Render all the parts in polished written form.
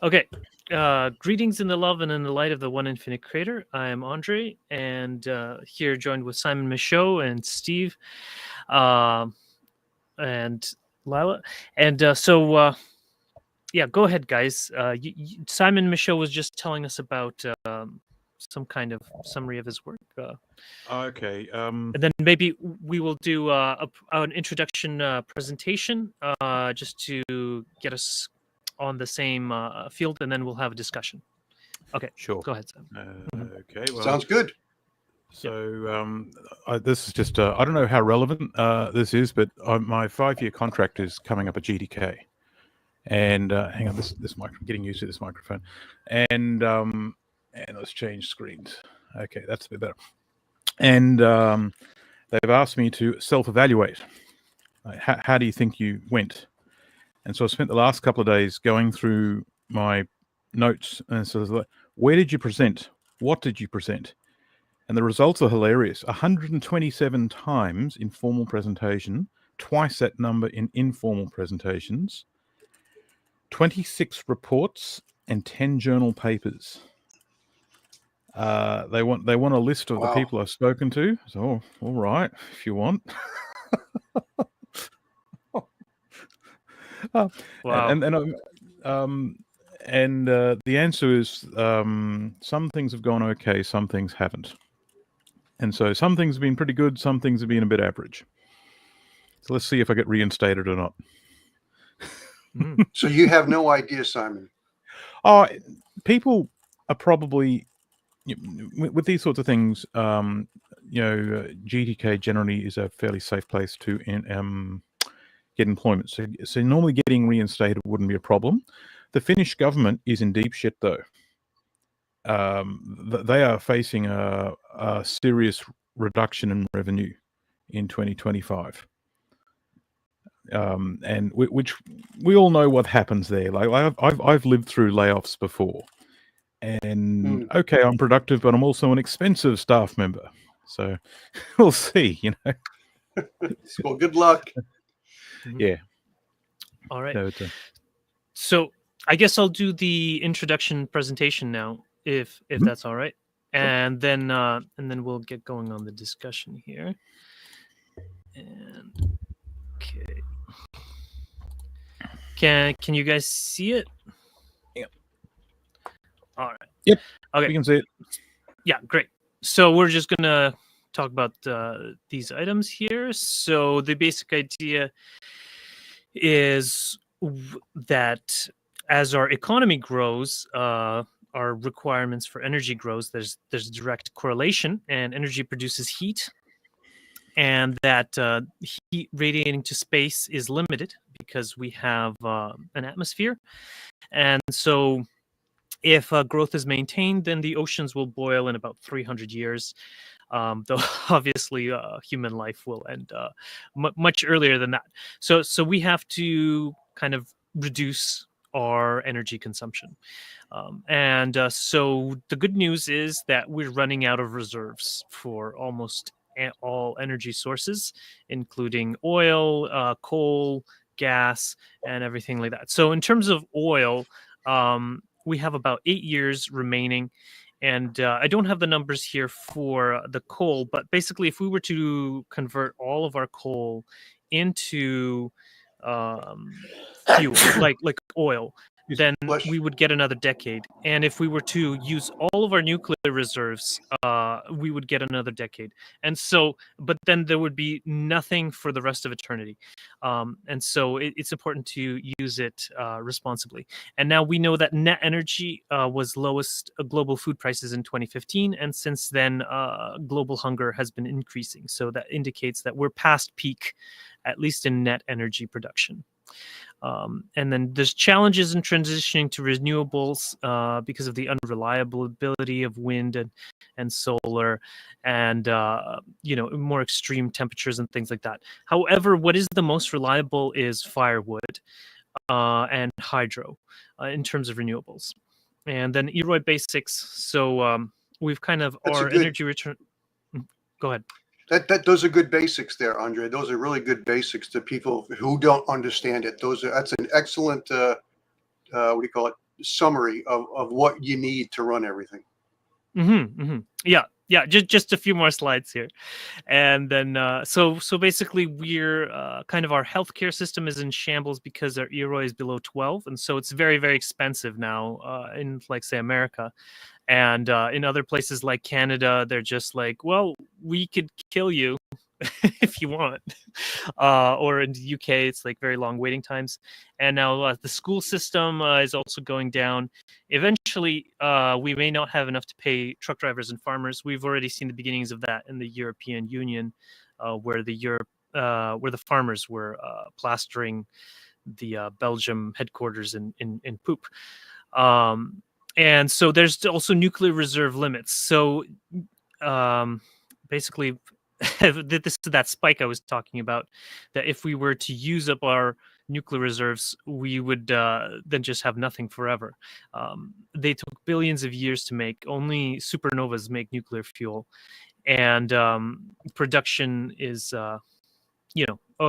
Okay. Greetings in the love and in the light of the one infinite creator. I am Andre, and here joined with Simon Michaux and Steve, and Lila. And yeah, go ahead, guys. Simon Michaux was just telling us about some kind of summary of his work. Okay. And then maybe we will do an introduction presentation just to get us on the same field, and then we'll have a discussion. Okay, Sure. Go ahead, Sam. Okay. Well, Sounds good. So this is just, I don't know how relevant this is, but my 5-year contract is coming up at GTK. And hang on, this I'm getting used to this microphone. And let's change screens. Okay, that's a bit better. And they've asked me to self-evaluate. How do you think you went? And so I spent the last couple of days going through my notes and sort of like, where did you present? What did you present? And the results are hilarious. 127 times in formal presentation, twice that number in informal presentations, 26 reports, and 10 journal papers. They want a list of the people I've spoken to. So, all right, if you want. Wow. And the answer is some things have gone okay, some things haven't. And so some things have been pretty good, some things have been a bit average. So let's see if I get reinstated or not. So you have no idea, Simon? People are probably, with these sorts of things, GTK generally is a fairly safe place to get employment. So normally getting reinstated wouldn't be a problem. The Finnish government is in deep shit, though. They are facing a serious reduction in revenue in 2025. And which we all know what happens there. Like I've lived through layoffs before, and okay, I'm productive, but I'm also an expensive staff member. So we'll see. Well, good luck. Yeah. All right. So I guess I'll do the introduction presentation now, if that's all right, and then we'll get going on the discussion here. And okay. Can you guys see it? Yep. All right. Yep. Okay. We can see it. Yeah, great. So we're just gonna talk about these items here. So the basic idea is that as our economy grows, our requirements for energy grows. There's a direct correlation, and energy produces heat. And that heat radiating to space is limited because we have an atmosphere. And so if growth is maintained, then the oceans will boil in about 300 years. Though obviously human life will end much earlier than that. So we have to kind of reduce our energy consumption. So the good news is that we're running out of reserves for almost all energy sources, including oil, coal, gas, and everything like that. So in terms of oil, we have about 8 years remaining. And I don't have the numbers here for the coal, but basically if we were to convert all of our coal into fuel, like oil, then we would get another decade. And if we were to use all of our nuclear reserves, we would get another decade. And so, but then there would be nothing for the rest of eternity. And so it's important to use it responsibly. And now we know that net energy was lowest global food prices in 2015. And since then, global hunger has been increasing. So that indicates that we're past peak, at least in net energy production. And then there's challenges in transitioning to renewables because of the unreliability of wind and solar and, more extreme temperatures and things like that. However, what is the most reliable is firewood and hydro in terms of renewables. And then EROI basics. So we've kind of energy return. Go ahead. Those are good basics there, Andre. Those are really good basics to people who don't understand it. That's an excellent what do you call it, summary of what you need to run everything. Yeah. Just a few more slides here, and then so basically we're kind of our healthcare system is in shambles because our EROI is below 12, and so it's very, very expensive now in, like, say, America. And in other places like Canada, they're just like, well, we could kill you if you want. Or in the UK, it's like very long waiting times. And now the school system is also going down. Eventually, we may not have enough to pay truck drivers and farmers. We've already seen the beginnings of that in the European Union, where the farmers were plastering the Belgium headquarters in poop. And so there's also nuclear reserve limits. So basically, this is that spike I was talking about, that if we were to use up our nuclear reserves, we would then just have nothing forever. They took billions of years to make. Only supernovas make nuclear fuel. And production is,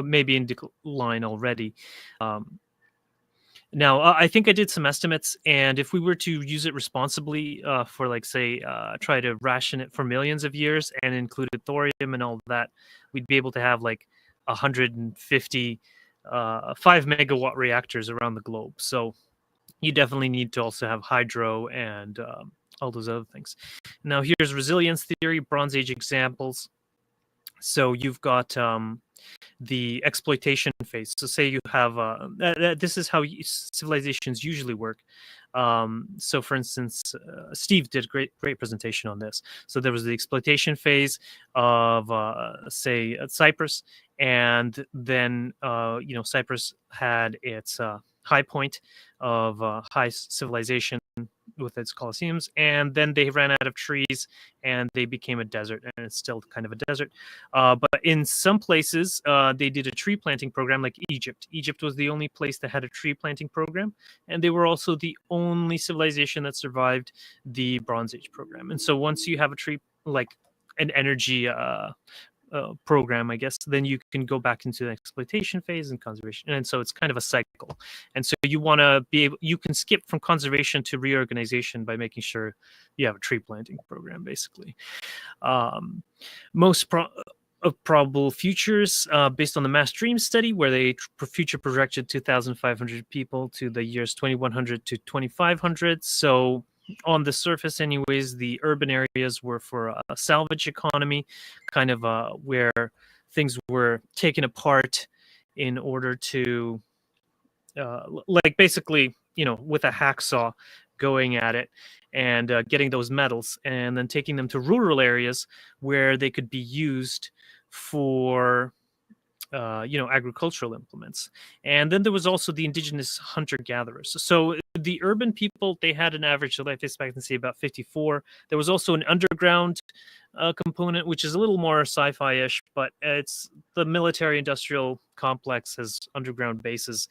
maybe in decline already. Now, I think I did some estimates, and if we were to use it responsibly for, like, say, try to ration it for millions of years and included thorium and all that, we'd be able to have like 150 5-megawatt reactors around the globe. So you definitely need to also have hydro and all those other things. Now, here's resilience theory, Bronze Age examples. So you've got the exploitation phase. So say you have this is how civilizations usually work. So for instance, Steve did great presentation on this. So there was the exploitation phase of say Cyprus, and then Cyprus had its high point of high civilization with its colosseums, and then they ran out of trees and they became a desert, and it's still kind of a desert. But in some places, they did a tree planting program, like Egypt. Egypt was the only place that had a tree planting program, and they were also the only civilization that survived the Bronze Age program. And so once you have a tree, like an energy program, I guess, then you can go back into the exploitation phase and conservation. And so it's kind of a cycle. And so you want to be able, you can skip from conservation to reorganization by making sure you have a tree planting program, basically. Most probable futures based on the Mass Dream study, where they future projected 2,500 people to the years 2100 to 2500. So on the surface anyways, the urban areas were for a salvage economy, kind of where things were taken apart in order to like basically, with a hacksaw going at it and getting those metals and then taking them to rural areas where they could be used for agricultural implements. And then there was also the indigenous hunter-gatherers. So the urban people, they had an average life expectancy about 54. There was also an underground component, which is a little more sci-fi-ish, but it's the military-industrial complex has underground bases,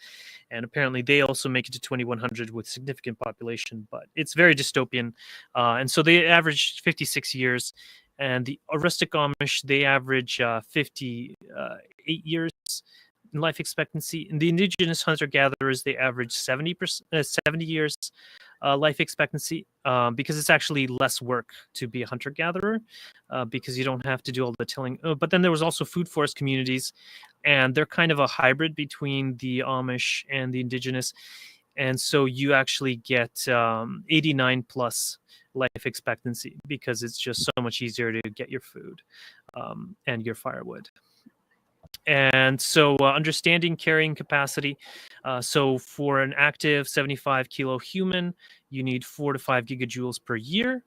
and apparently they also make it to 2100 with significant population, but it's very dystopian. And so they averaged 56 years. And the rustic Amish, they average 58 years in life expectancy. And the indigenous hunter-gatherers, they average 70 years life expectancy, because it's actually less work to be a hunter-gatherer, because you don't have to do all the tilling. But then there was also food forest communities, and they're kind of a hybrid between the Amish and the indigenous. And so you actually get 89 plus life expectancy, because it's just so much easier to get your food and your firewood. And so understanding carrying capacity. So for an active 75 kilo human, you need 4 to 5 gigajoules per year.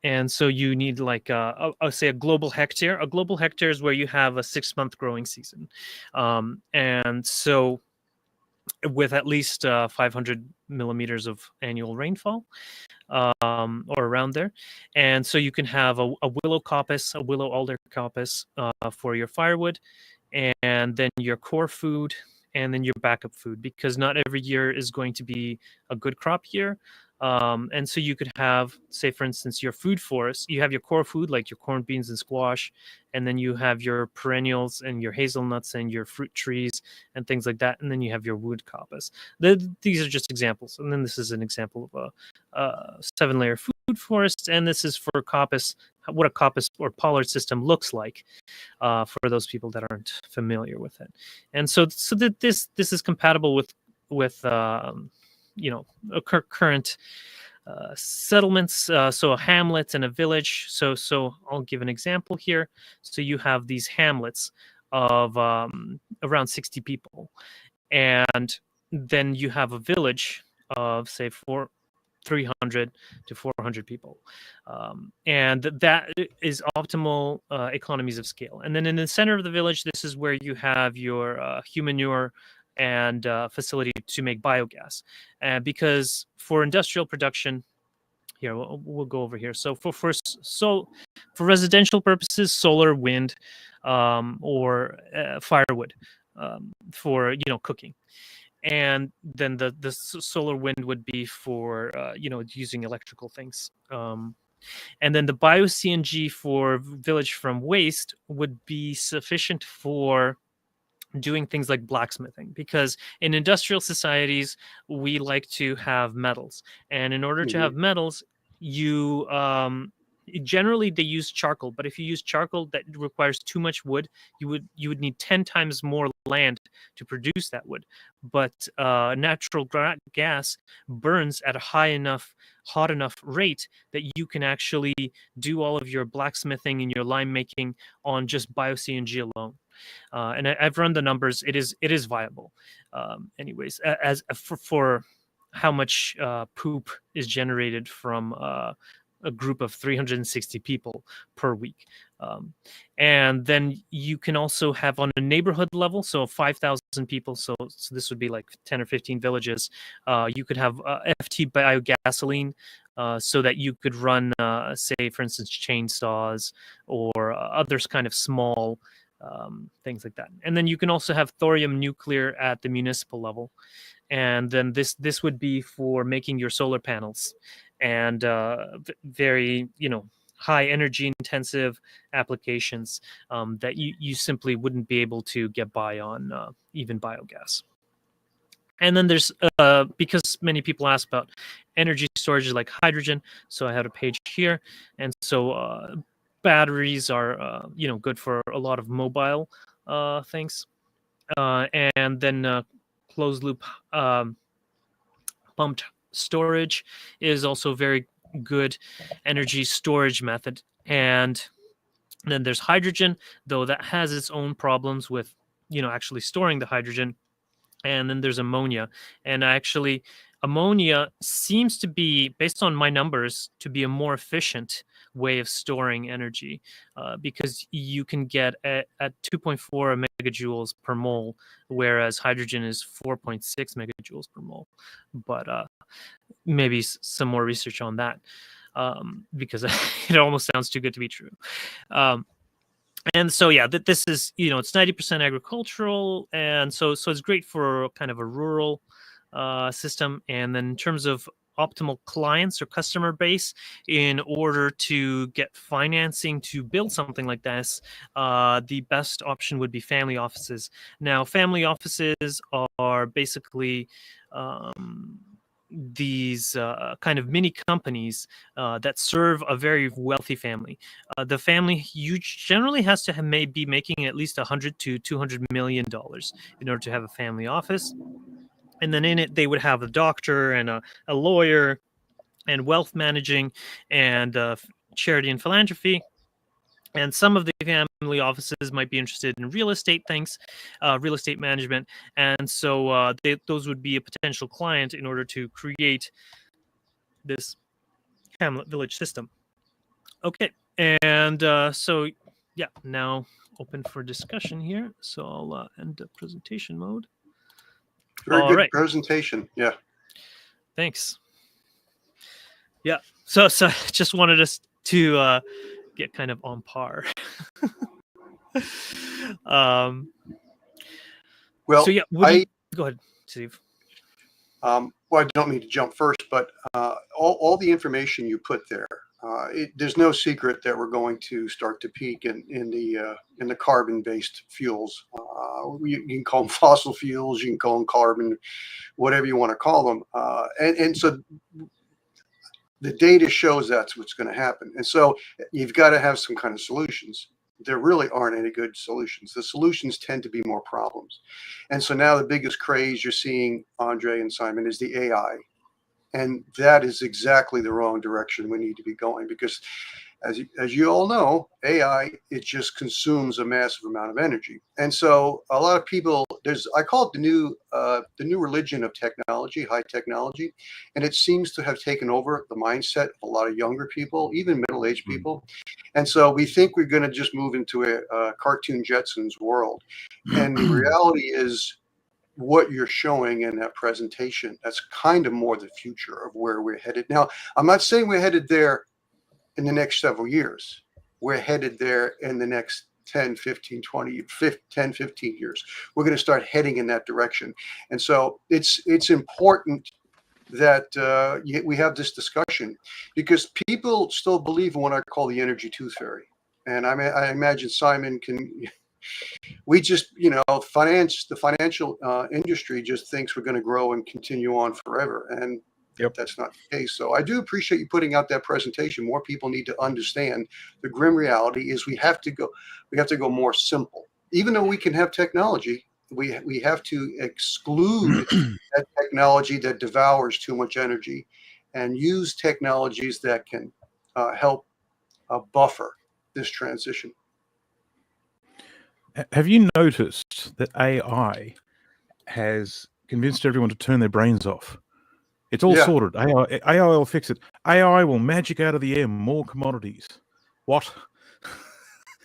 And so you need like, I'll say a global hectare. A global hectare is where you have a 6-month growing season. And so with at least 500 millimeters of annual rainfall, or around there. And so you can have a willow coppice, a willow alder coppice for your firewood, and then your core food, and then your backup food, because not every year is going to be a good crop year. And so you could have, say, for instance, your food forest. You have your core food, like your corn, beans, and squash, and then you have your perennials and your hazelnuts and your fruit trees and things like that. And then you have your wood coppice. These are just examples. And then this is an example of a 7-layer food forest. And this is for coppice, what a coppice or pollard system looks like, for those people that aren't familiar with it. And so that this is compatible with current settlements, so a hamlet and a village. So I'll give an example here. So you have these hamlets of around 60 people, and then you have a village of, say, 300 to 400 people, and that is optimal economies of scale. And then in the center of the village, this is where you have your human manure and facility to make biogas. Because for industrial production, here we'll go over here. So for residential purposes, solar, wind, or firewood for cooking. And then the solar wind would be for using electrical things. And then the bio-CNG for village from waste would be sufficient for doing things like blacksmithing, because in industrial societies we like to have metals, and in order to have metals, you generally they use charcoal. But if you use charcoal that requires too much wood, you would need 10 times more land to produce that wood. But natural gas burns at a hot enough rate that you can actually do all of your blacksmithing and your lime making on just bio-CNG alone. And I've run the numbers. It is viable. Anyways, as for how much poop is generated from a group of 360 people per week. And then you can also have on a neighborhood level, so 5,000 people. So this would be like 10 or 15 villages. You could have FT biogasoline, so that you could run, say, for instance, chainsaws or others kind of small things like that. And then you can also have thorium nuclear at the municipal level. And then this would be for making your solar panels and very high energy intensive applications that you simply wouldn't be able to get by on even biogas. And then there's because many people ask about energy storage like hydrogen, so I had a page here. And so batteries are good for a lot of mobile things, and then closed loop pumped storage is also very good energy storage method. And then there's hydrogen, though that has its own problems with actually storing the hydrogen. And then there's ammonia, and actually ammonia seems to be, based on my numbers, to be a more efficient way of storing energy, because you can get at 2.4 megajoules per mole, whereas hydrogen is 4.6 megajoules per mole. But maybe some more research on that, because it almost sounds too good to be true. And so, yeah, this is, it's 90% agricultural. And so it's great for kind of a rural system. And then in terms of optimal clients or customer base, in order to get financing to build something like this, the best option would be family offices. Now, family offices are basically these kind of mini companies that serve a very wealthy family. The family generally has to be making at least $100 to $200 million in order to have a family office. And then in it, they would have a doctor and a lawyer and wealth managing and charity and philanthropy. And some of the family offices might be interested in real estate things, real estate management. And so those would be a potential client in order to create this hamlet village system. Okay. And so, yeah, now open for discussion here. So I'll end the presentation mode. Very good presentation. Yeah. Thanks. Yeah. So just wanted us to get kind of on par. Well, so yeah, go ahead, Steve. Well, I don't mean to jump first, but all the information you put there, there's no secret that we're going to start to peak in the carbon-based fuels. You can call them fossil fuels, you can call them carbon, whatever you want to call them, and so the data shows that's what's going to happen. And so you've got to have some kind of solutions. There really aren't any good solutions. The solutions tend to be more problems. And so now the biggest craze you're seeing, Andre and Simon, is the AI. And that is exactly the wrong direction we need to be going, because as you all know, AI, it just consumes a massive amount of energy. And so a lot of people, I call it the new religion of technology, high technology. And it seems to have taken over the mindset of a lot of younger people, even middle-aged people. And so we think we're going to just move into a cartoon Jetsons world. And the reality is, what you're showing in that presentation, that's kind of more the future of where we're headed. Now, I'm not saying we're headed there in the next several years. We're headed there in the next 10, 15, 20, 10, 15 years. We're going to start heading in that direction. And so it's important that we have this discussion, because people still believe in what I call the energy tooth fairy. And I imagine Simon can... We just, the financial industry just thinks we're going to grow and continue on forever. And that's not the case. So I do appreciate you putting out that presentation. More people need to understand the grim reality is we have to go more simple. Even though we can have technology, we have to exclude that technology that devours too much energy and use technologies that can help buffer this transition. Have you noticed that AI has convinced everyone to turn their brains off? It's all sorted. AI will fix it. AI will magic out of the air more commodities. What?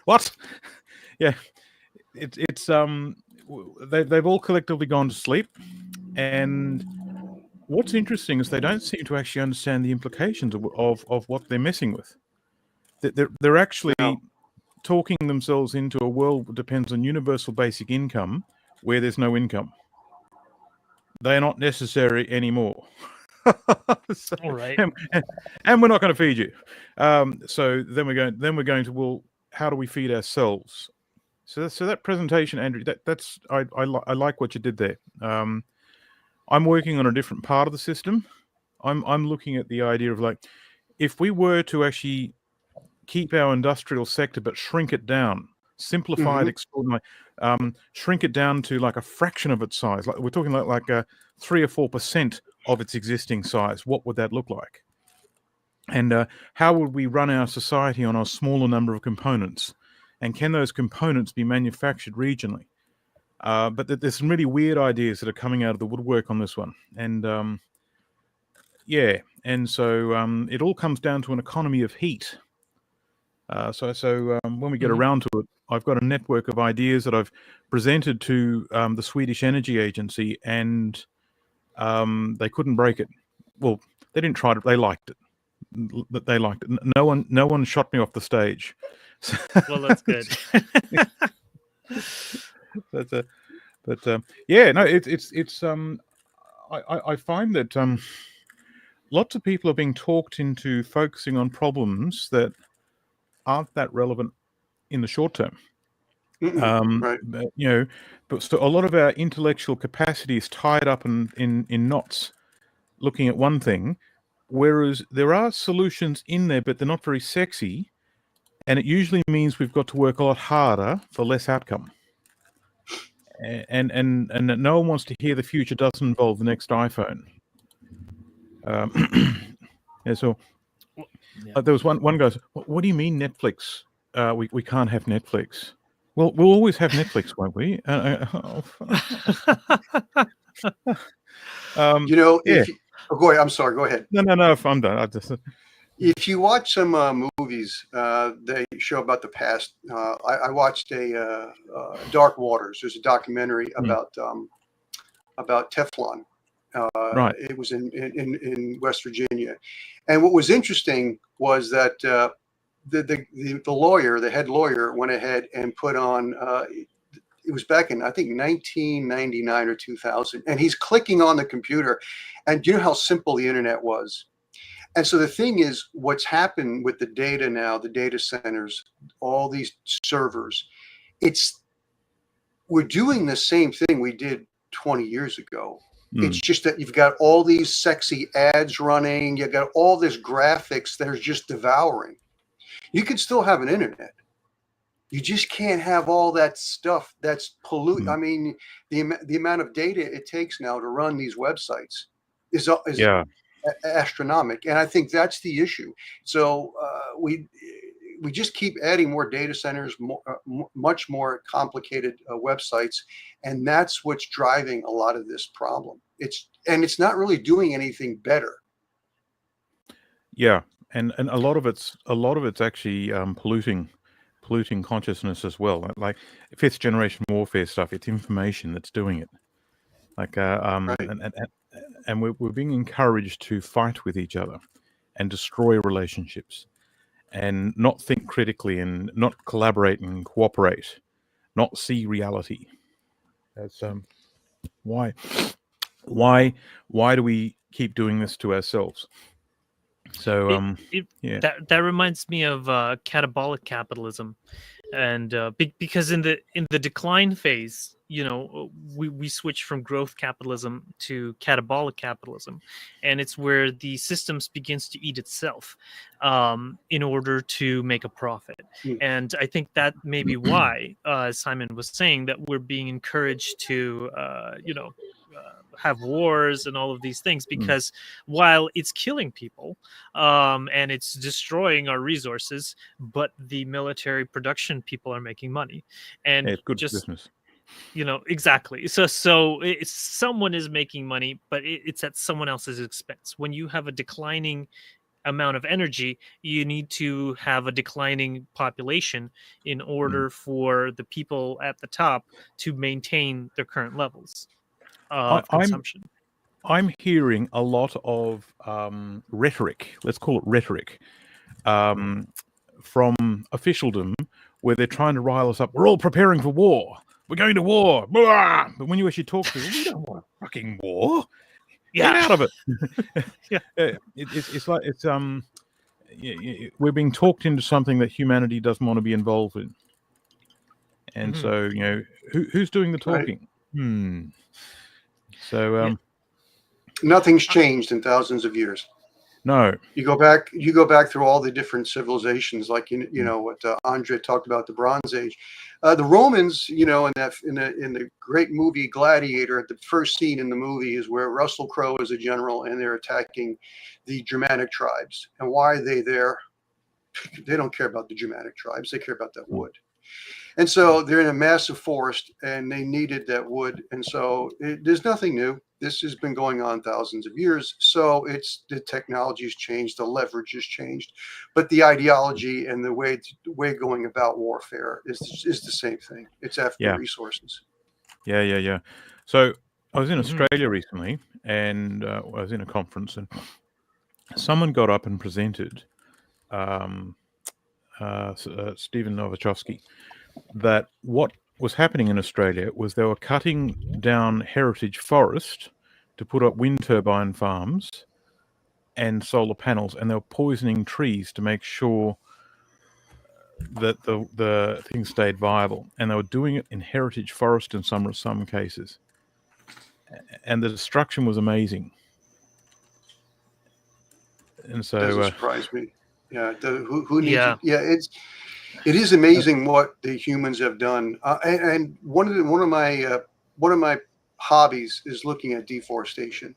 What? Yeah. It's they've all collectively gone to sleep. And what's interesting is they don't seem to actually understand the implications of what they're messing with. They're actually talking themselves into a world that depends on universal basic income where there's no income. They're not necessary anymore. So, all right. And we're not going to feed you. So then we're going to, well, how do we feed ourselves? So that presentation, Andrew, I like what you did there. I'm working on a different part of the system. I'm looking at the idea of, like, if we were to actually keep our industrial sector but shrink it down, simplify it extraordinarily, shrink it down to like a fraction of its size. Like we're talking like 3 or 4% of its existing size. What would that look like? And how would we run our society on a smaller number of components? And can those components be manufactured regionally? But there's some really weird ideas that are coming out of the woodwork on this one. And and so it all comes down to an economy of heat. So when we get around to it, I've got a network of ideas that I've presented to the Swedish Energy Agency, and they couldn't break it. Well, they didn't try to. They liked it. They liked it. No one shot me off the stage. Well, that's good. I find that lots of people are being talked into focusing on problems that aren't that relevant in the short term. Right. But a lot of our intellectual capacity is tied up in knots looking at one thing, whereas there are solutions in there, but they're not very sexy, and it usually means we've got to work a lot harder for less outcome. And no one wants to hear the future doesn't involve the next iPhone. There was one goes, what do you mean Netflix? We can't have Netflix. Well, we'll always have Netflix, won't we? Go ahead. I'm sorry. Go ahead. No, I'm done. If you watch some movies, they show about the past. I watched a Dark Waters. There's a documentary about Teflon. Right. It was in West Virginia, and what was interesting was that the lawyer, the head lawyer, went ahead and put on it was back in, I think, 1999 or 2000. And he's clicking on the computer. And do you know how simple the internet was? And so the thing is, what's happened with the data now, the data centers, all these servers, we're doing the same thing we did 20 years ago. It's just that you've got all these sexy ads running. You've got all this graphics that are just devouring. You can still have an internet. You just can't have all that stuff that's polluted. I mean, the amount of data it takes now to run these websites is astronomical. And I think that's the issue. So we just keep adding more data centers, much more complicated websites, and that's what's driving a lot of this problem. It's not really doing anything better. Yeah, and a lot of it's actually polluting consciousness as well. Like fifth generation warfare stuff, it's information that's doing it. Like Right. and we're being encouraged to fight with each other and destroy relationships and not think critically and not collaborate and cooperate, not see reality. That's why do we keep doing this to ourselves? So that reminds me of catabolic capitalism, and because in the decline phase, we switch from growth capitalism to catabolic capitalism, and it's where the systems begins to eat itself in order to make a profit. And I think that may be why Simon was saying that we're being encouraged to have wars and all of these things, because while it's killing people and it's destroying our resources, but the military production people are making money, and it's good just business. Exactly. So someone is making money, but it's at someone else's expense. When you have a declining amount of energy, you need to have a declining population in order for the people at the top to maintain their current levels of consumption. I'm hearing a lot of rhetoric, let's call it rhetoric, from officialdom, where they're trying to rile us up. We're all preparing for war. We're going to war. Blah! But when you actually talk to them, we don't want a fucking war. Get out of it. It's like we're being talked into something that humanity doesn't want to be involved in. And so, who's doing the talking? Right. So nothing's changed in thousands of years. No. You go back through all the different civilizations, like what Andre talked about, the Bronze Age. The Romans, in the great movie Gladiator, the first scene in the movie is where Russell Crowe is a general and they're attacking the Germanic tribes. And why are they there? They don't care about the Germanic tribes. They care about that wood. And so they're in a massive forest and they needed that wood. And so there's nothing new. This has been going on thousands of years. So the technology has changed, the leverage has changed, but the ideology and the way going about warfare is the same thing. It's after resources. Yeah. So I was in Australia recently, and I was in a conference, and someone got up and presented, Stephen Novichowski, that what was happening in Australia was they were cutting down heritage forest to put up wind turbine farms and solar panels, and they were poisoning trees to make sure that the thing stayed viable. And they were doing it in heritage forest in some cases, and the destruction was amazing. And so doesn't surprise me. Yeah, who needs it? It is amazing what the humans have done, and one of my hobbies is looking at deforestation.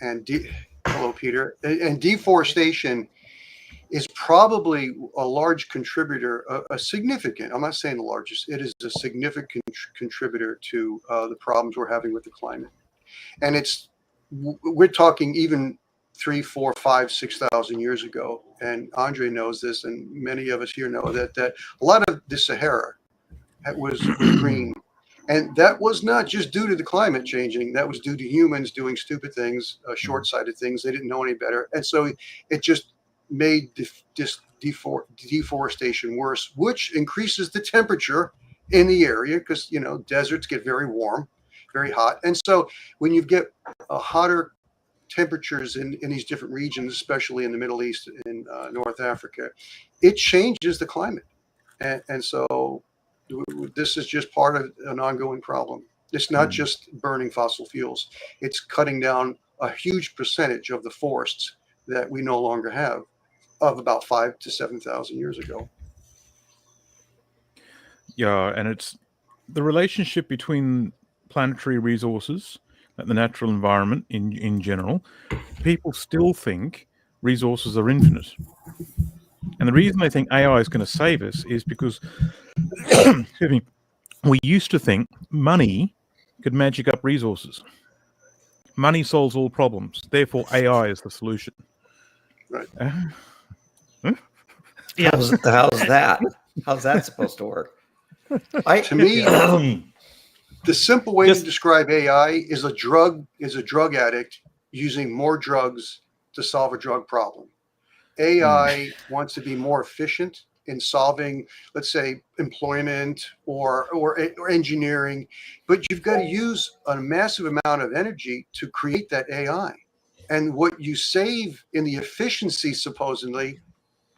And hello, Peter. And deforestation is probably a large contributor, a significant. I'm not saying the largest. It is a significant contributor to the problems we're having with the climate. And we're talking even 3, 4, 5, 6,000 years ago, and Andre knows this, and many of us here know that a lot of the Sahara was green, and that was not just due to the climate changing. That was due to humans doing stupid things, short-sighted things. They didn't know any better, and so it just made deforestation worse, which increases the temperature in the area because, deserts get very warm, very hot. And so when you get hotter temperatures in these different regions, especially in the Middle East and North Africa, it changes the climate. And so this is just part of an ongoing problem. It's not just burning fossil fuels. It's cutting down a huge percentage of the forests that we no longer have of about 5,000 to 7,000 years ago. Yeah, and it's the relationship between planetary resources and the natural environment in general. People still think resources are infinite. And the reason they think AI is going to save us is because excuse me, we used to think money could magic up resources. Money solves all problems. Therefore, AI is the solution. Right. Yeah. How's that? How's that supposed to work? To me, the simple way to describe AI is a drug addict using more drugs to solve a drug problem. AI wants to be more efficient in solving, let's say, employment or engineering, but you've got to use a massive amount of energy to create that AI. And what you save in the efficiency, supposedly,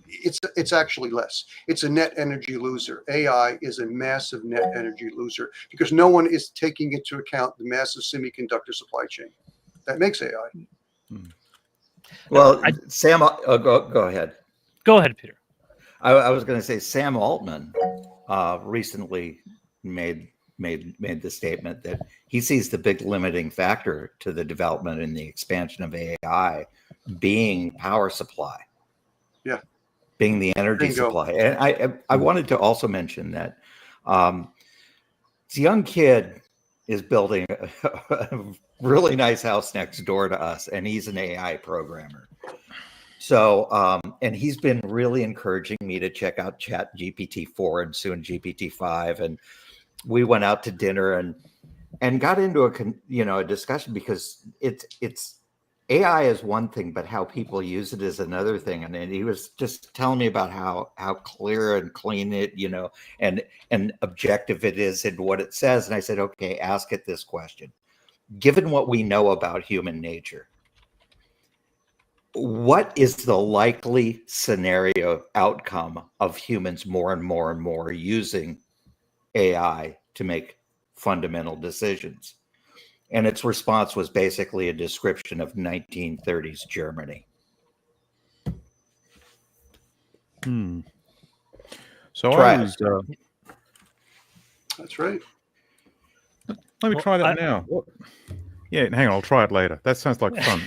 it's actually less. It's a net energy loser. AI is a massive net energy loser because no one is taking into account the massive semiconductor supply chain that makes AI. Well, Sam, go ahead. Go ahead, Peter. I was going to say Sam Altman recently made the statement that he sees the big limiting factor to the development and the expansion of AI being power supply. Yeah. Being the energy supply. And I wanted to also mention that this young kid is building a really nice house next door to us, and he's an AI programmer. So, and he's been really encouraging me to check out Chat GPT-4 and soon GPT-5. And we went out to dinner and got into a discussion because it's AI is one thing, but how people use it is another thing. And he was just telling me about how clear and clean it, and objective it is in what it says. And I said, okay, ask it this question. Given what we know about human nature, what is the likely scenario outcome of humans more and more and more using AI to make fundamental decisions? And its response was basically a description of 1930s Germany. So try I was. That's right. Let me try that now. What? Yeah, hang on. I'll try it later. That sounds like fun.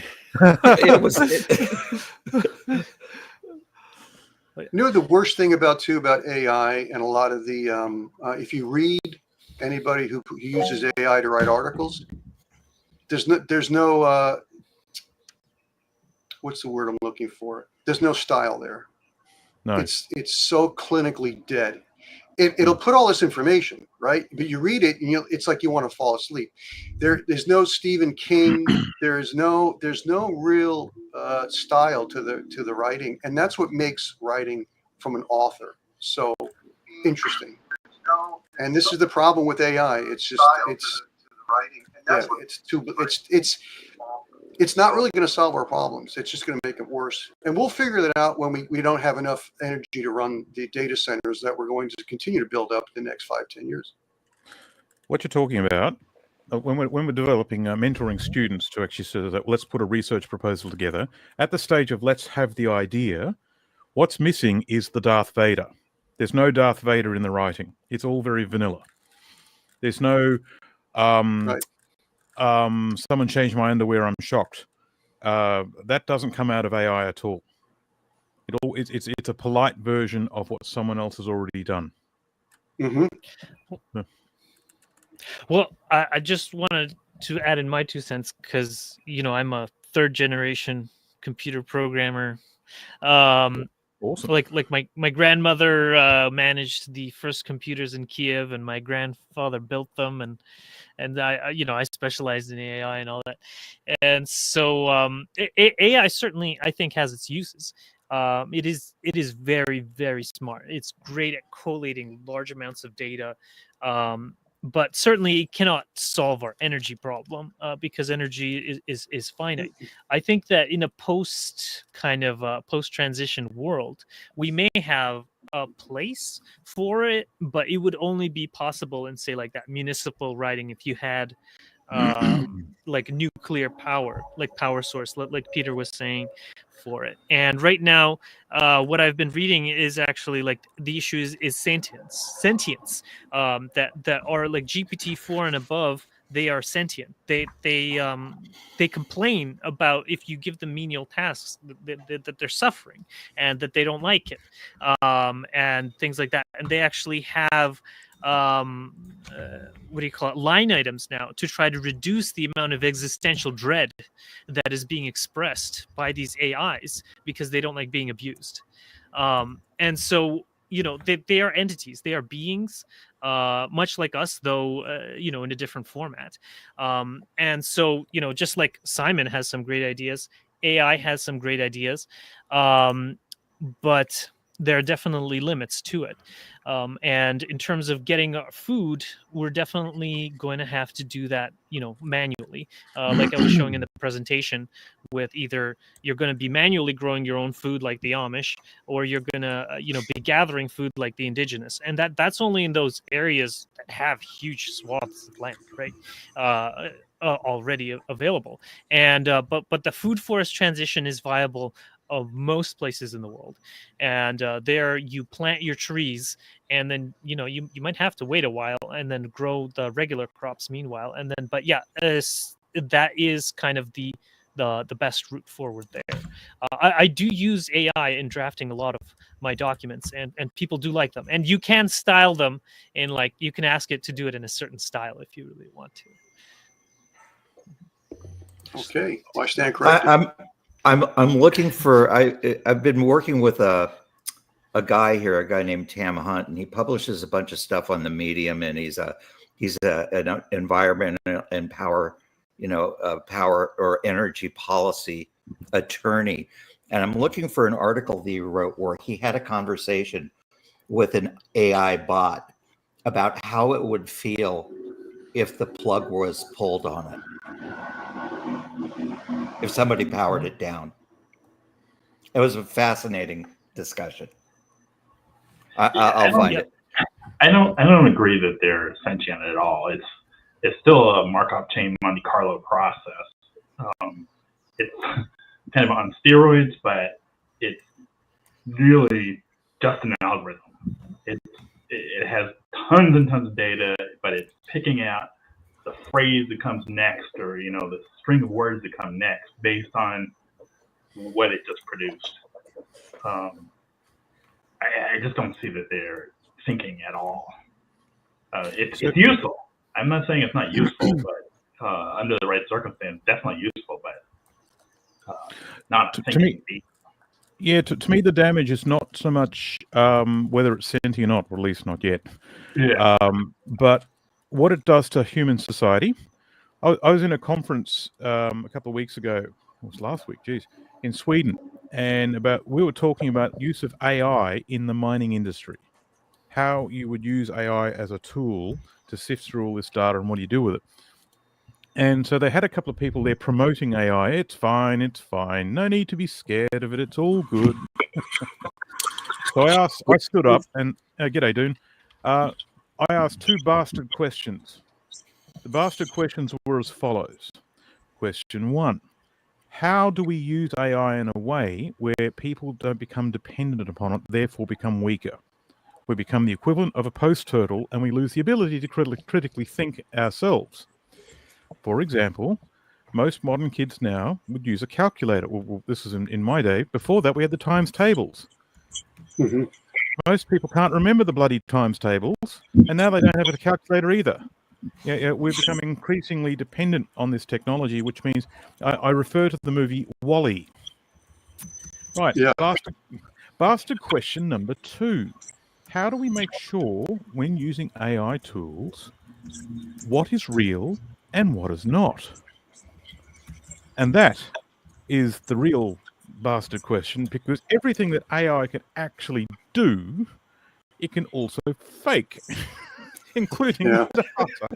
The worst thing about AI and a lot of the if you read anybody who uses AI to write articles, there's no what's the word I'm looking for? There's no style there. No. It's so clinically dead. It'll put all this information, right? But you read it, and it's like you want to fall asleep. There's no Stephen King. There's no real style to the writing, and that's what makes writing from an author so interesting. And this is the problem with AI. It's not really going to solve our problems. It's just going to make it worse. And we'll figure that out when we don't have enough energy to run the data centers that we're going to continue to build up in the next 5-10 years. What you're talking about, when we're developing mentoring students to actually say that let's put a research proposal together, at the stage of let's have the idea, what's missing is the Darth Vader. There's no Darth Vader in the writing. It's all very vanilla. There's no someone changed my underwear, I'm shocked. That doesn't come out of AI at all. It's a polite version of what someone else has already done. Mm-hmm. Yeah. Well, I just wanted to add in my 2 cents because I'm a 3rd generation computer programmer. Awesome. Like my grandmother managed the first computers in Kiev, and my grandfather built them, and I specialized in AI and all that. And so AI certainly, I think, has its uses. It is very, very smart. It's great at collating large amounts of data, but certainly it cannot solve our energy problem because energy is finite. I think that in a post transition world, we may have a place for it, but it would only be possible in, say, like that municipal riding if you had like nuclear power, like power source, like Peter was saying, for it. And right now, what I've been reading is actually like the issue is sentience, that are like GPT-4 and above. They are sentient. They complain about if you give them menial tasks that they're suffering and that they don't like it, and things like that. And they actually have what do you call it, line items now to try to reduce the amount of existential dread that is being expressed by these AIs because they don't like being abused. And so, they are entities, they are beings, much like us, though, in a different format. And so, just like Simon has some great ideas, AI has some great ideas, but there are definitely limits to it. And in terms of getting our food, we're definitely going to have to do that, manually. Like I was showing in the presentation, with either you're going to be manually growing your own food like the Amish, or you're going to, be gathering food like the indigenous. And that's only in those areas that have huge swaths of land, right? Already available. And but the food forest transition is viable of most places in the world. And there you plant your trees, and then you might have to wait a while and then grow the regular crops meanwhile. And then, but yeah, that is kind of the best route forward there. I do use AI in drafting a lot of my documents, and people do like them. And you can style them in, like, you can ask it to do it in a certain style if you really want to. Okay, well, I stand corrected. I'm looking for. I've been working with a guy here, a guy named Tam Hunt, and he publishes a bunch of stuff on the Medium, and he's an environment and power, power or energy policy attorney. And I'm looking for an article that he wrote where he had a conversation with an AI bot about how it would feel if the plug was pulled on it. If somebody powered it down. It was a fascinating discussion. I'll find it. I don't agree that they're sentient at all. It's still a Markov chain Monte Carlo process. It's kind of on steroids, but it's really just an algorithm. It has tons and tons of data, but it's picking out the phrase that comes next, or the string of words that come next based on what it just produced. I just don't see that they're thinking at all. It's useful. I'm not saying it's not useful, but under the right circumstance, definitely useful, but not to me. Yeah, to me, the damage is not so much whether it's sentient or not, or at least not yet. Yeah. But what it does to human society. I was in a conference a couple of weeks ago, it was last week, in Sweden, and we were talking about use of AI in the mining industry, how you would use AI as a tool to sift through all this data and what do you do with it. And so they had a couple of people there promoting AI. It's fine. No need to be scared of it. It's all good. So I stood up and, g'day, Doon. I asked two bastard questions. The bastard questions were as follows. Question 1, how do we use AI in a way where people don't become dependent upon it, therefore become weaker? We become the equivalent of a post-turtle and we lose the ability to critically think ourselves. For example, most modern kids now would use a calculator. Well, this is in my day. Before that, we had the times tables. Mm-hmm. Most people can't remember the bloody times tables, and now they don't have a calculator either. Yeah, we're becoming increasingly dependent on this technology, which means I refer to the movie WALL-E. Right, yeah. Bastard question number 2. How do we make sure when using AI tools what is real and what is not? And that is the real bastard question, because everything that AI can actually do, it can also fake, including the data.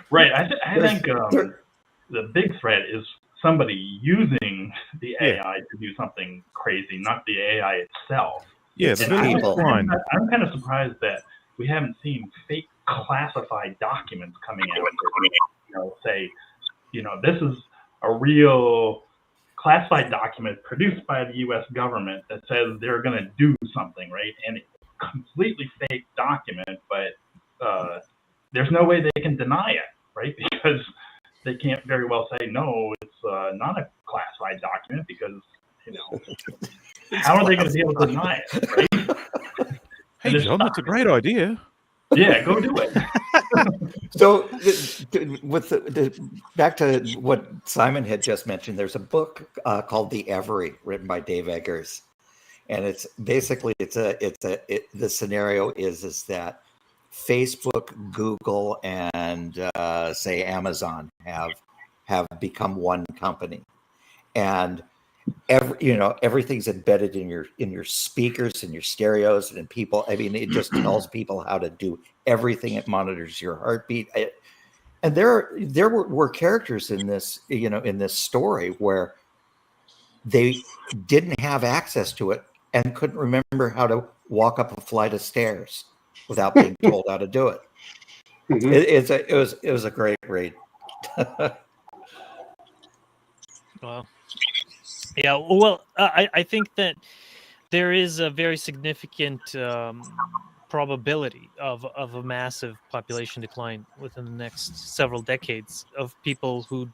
Right. I think the big threat is somebody using the AI to do something crazy, not the AI itself. Yeah, It's the visual blind. I'm kind of surprised that we haven't seen fake classified documents coming out that, say, this is a real classified document produced by the U.S. government that says they're going to do something, right? And it's a completely fake document, but there's no way they can deny it, right? Because they can't very well say, no, it's not a classified document, because, how are they going to be able to deny it, right? Hey, John, that's a great idea. Yeah, go do it. So, with back to what Simon had just mentioned, there's a book called The Every, written by Dave Eggers, and it's basically the scenario is that Facebook, Google, and say Amazon have become one company, and everything's embedded in your speakers and your stereos and in people. I mean, it just tells people how to do everything. It monitors your heartbeat. And there were characters in this, in this story where they didn't have access to it and couldn't remember how to walk up a flight of stairs without being told how to do it. Mm-hmm. It was a great read. Wow. Yeah, well, I think that there is a very significant probability of a massive population decline within the next several decades of people who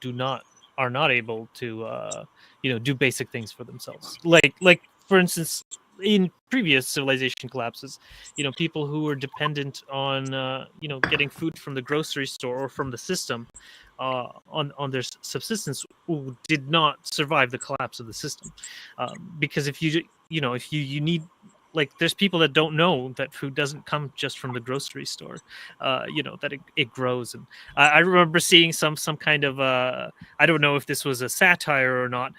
are not able to do basic things for themselves. Like for instance, in previous civilization collapses, people who were dependent on getting food from the grocery store or from the system on their subsistence, who did not survive the collapse of the system, because if you need, like, there's people that don't know that food doesn't come just from the grocery store, that it grows. And I remember seeing some kind of I don't know if this was a satire or not,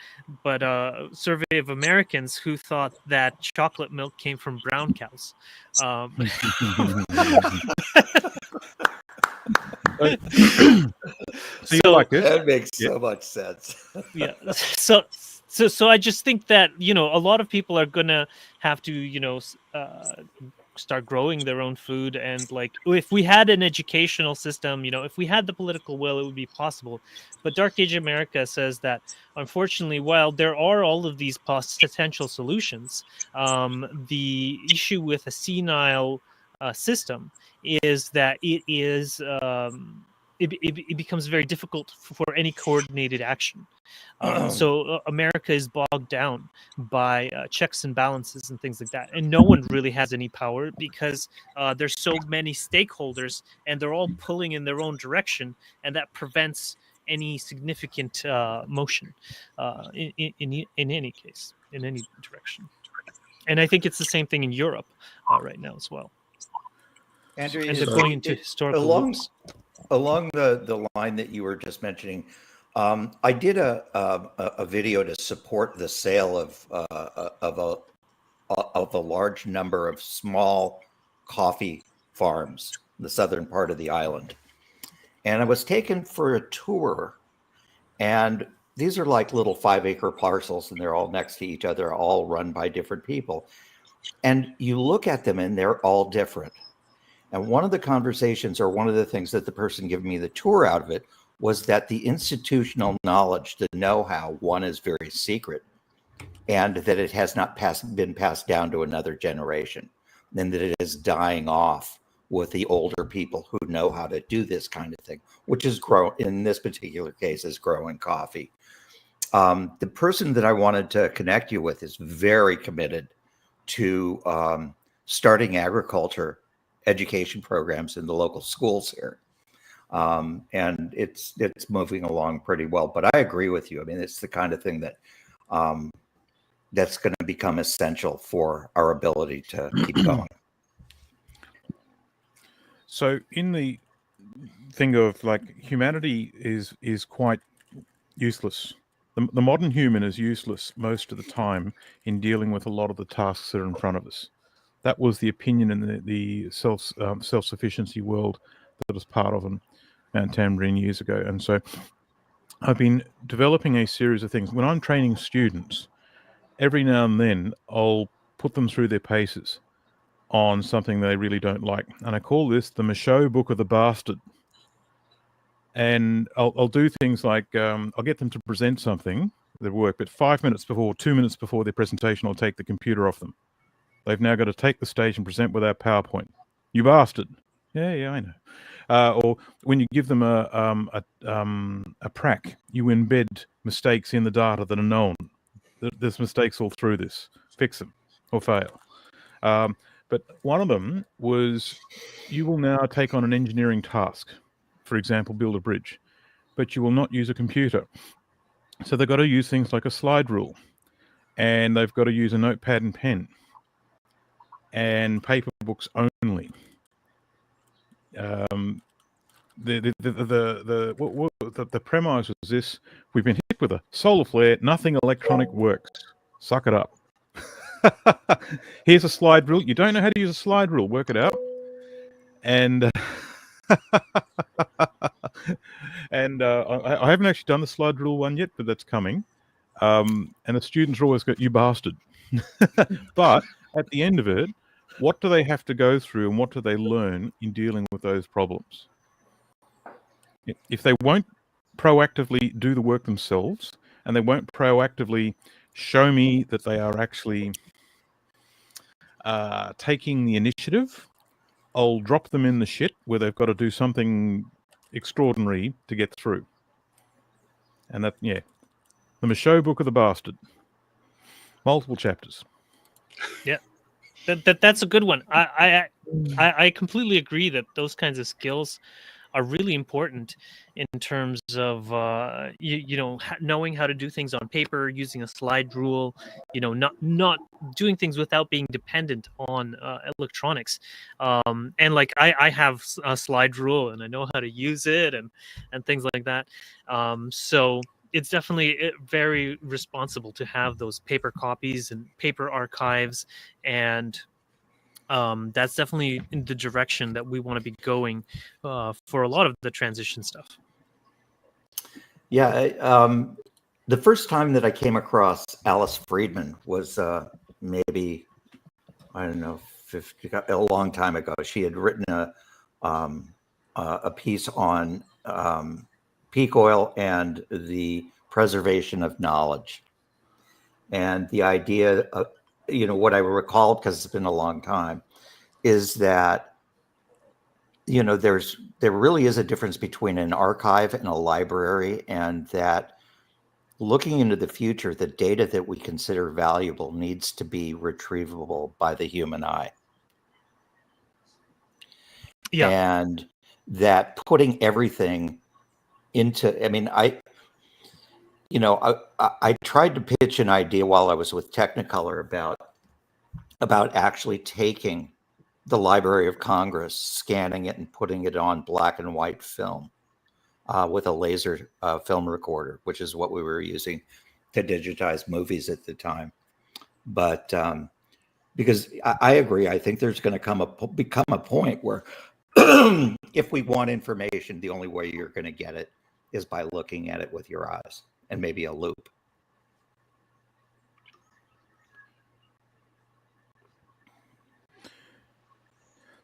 but a survey of Americans who thought that chocolate milk came from brown cows. So like this? That makes so much sense. Yeah. So I just think that a lot of people are gonna have to start growing their own food, and like, if we had an educational system, if we had the political will, it would be possible. But Dark Age America says that, unfortunately, while there are all of these potential solutions, the issue with a senile system is that it becomes very difficult for any coordinated action. So America is bogged down by checks and balances and things like that, and no one really has any power, because there's so many stakeholders and they're all pulling in their own direction, and that prevents any significant motion in any case, in any direction. And I think it's the same thing in Europe right now as well. Andrew, and they're going into historical loops. Along the line that you were just mentioning, I did a video to support the sale of a large number of small coffee farms in the southern part of the island, and I was taken for a tour. And these are like little 5-acre parcels, and they're all next to each other, all run by different people. And you look at them, and they're all different. And one of the conversations, or one of the things that the person giving me the tour out of it, was that the institutional knowledge, the know-how, one, is very secret, and that it has not been passed down to another generation, and that it is dying off with the older people who know how to do this kind of thing, which is in this particular case, is growing coffee. The person that I wanted to connect you with is very committed to starting agriculture education programs in the local schools here. And it's moving along pretty well, but I agree with you. I mean, it's the kind of thing that that's going to become essential for our ability to keep going. So in the thing of, like, humanity is quite useless The modern human is useless most of the time in dealing with a lot of the tasks that are in front of us. That was the opinion in the self-sufficiency world that I was part of in Mount Tamborine years ago. And so I've been developing a series of things. When I'm training students, every now and then I'll put them through their paces on something they really don't like. And I call this the Michaux Book of the Bastard. And I'll do things like I'll get them to present something, their work, but 5 minutes before, 2 minutes before their presentation, I'll take the computer off them. They've now got to take the stage and present without PowerPoint. You bastard. Yeah, I know. Or when you give them a prac, you embed mistakes in the data that are known. There's mistakes all through this. Fix them or fail. But one of them was, you will now take on an engineering task. For example, build a bridge, but you will not use a computer. So they've got to use things like a slide rule, and they've got to use a notepad and pen, and paper books only. The premise was this: we've been hit with a solar flare. Nothing electronic works. Suck it up. Here's a slide rule. You don't know how to use a slide rule. Work it out. And and I haven't actually done the slide rule one yet, but that's coming. And the students are always go, "You bastard." But at the end of it, what do they have to go through, and what do they learn in dealing with those problems? If they won't proactively do the work themselves, and they won't proactively show me that they are actually taking the initiative, I'll drop them in the shit where they've got to do something extraordinary to get through. And that, yeah, the Michaux Book of the Bastard. Multiple chapters. Yeah, that's a good one. I completely agree that those kinds of skills are really important in terms of knowing how to do things on paper, using a slide rule, not doing things without being dependent on electronics. And like I have a slide rule and I know how to use it and things like that. So it's definitely very responsible to have those paper copies and paper archives, and that's definitely in the direction that we want to be going for a lot of the transition stuff. Yeah, the first time that I came across Alice Friedman was maybe, I don't know, a long time ago. She had written a piece on peak oil and the preservation of knowledge, and the idea of, what I recall, because it's been a long time, is that, there really is a difference between an archive and a library, and that looking into the future, the data that we consider valuable needs to be retrievable by the human eye. Yeah. And that putting everything into, I tried to pitch an idea while I was with Technicolor about actually taking the Library of Congress, scanning it and putting it on black and white film with a laser film recorder, which is what we were using to digitize movies at the time. But because I agree, I think there's going to become a point where if we want information, the only way you're going to get it is by looking at it with your eyes and maybe a loop.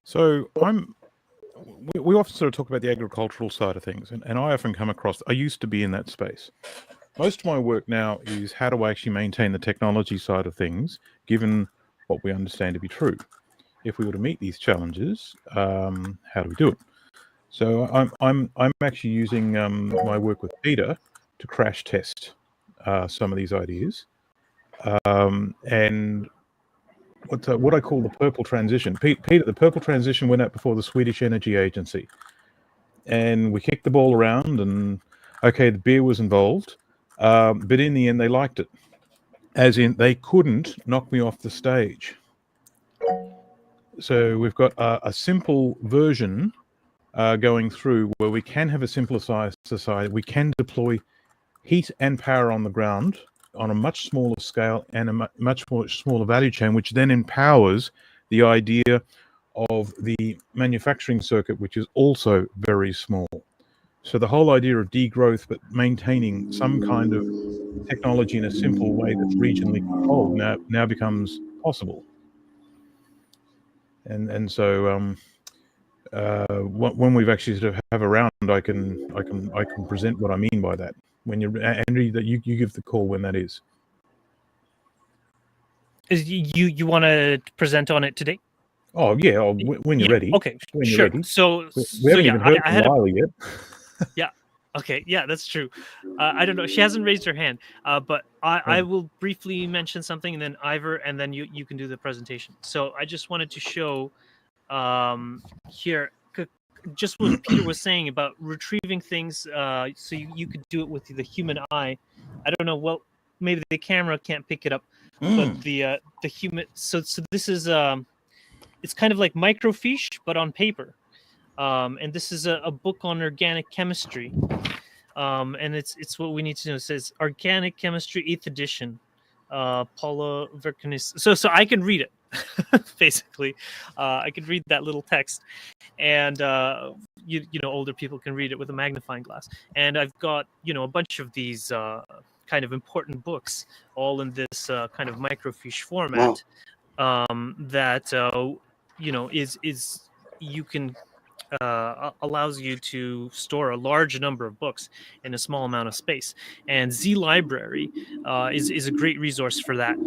So we often sort of talk about the agricultural side of things, and I often come across, I used to be in that space. Most of my work now is how do I actually maintain the technology side of things, given what we understand to be true. If we were to meet these challenges, how do we do it? So I'm actually using my work with Peter to crash test some of these ideas, and what I call the purple transition. Peter, the purple transition went out before the Swedish Energy Agency, and we kicked the ball around, and okay, the beer was involved, but in the end they liked it, as in they couldn't knock me off the stage. So we've got a simple version going through where we can have a simplified society. We can deploy heat and power on the ground on a much smaller scale and a much more smaller value chain, which then empowers the idea of the manufacturing circuit, which is also very small. So the whole idea of degrowth, but maintaining some kind of technology in a simple way that's regionally controlled now becomes possible. And so when we've actually sort of have a round, I can present what I mean by that. When you're Andrew, that you give the call when that is. Is you want to present on it today? Oh yeah, when you're ready. Okay, when sure. You're ready. So we haven't even heard I had Lila yet. Yeah. Okay. Yeah, that's true. I don't know. She hasn't raised her hand, but I will briefly mention something, and then Ivor, and then you can do the presentation. So I just wanted to show here just what Peter was saying about retrieving things, so you could do it with the human eye. I don't know. Well, maybe the camera can't pick it up, but the human. So this is it's kind of like microfiche, but on paper. And this is a book on organic chemistry, and it's what we need to know. It says Organic Chemistry 8th edition, Paula Verkunis. So I can read it. Basically, I can read that little text, and you know, older people can read it with a magnifying glass. And I've got, you know, a bunch of these kind of important books, all in this kind of microfiche format. That you know is you can allows you to store a large number of books in a small amount of space, and Z Library is a great resource for that.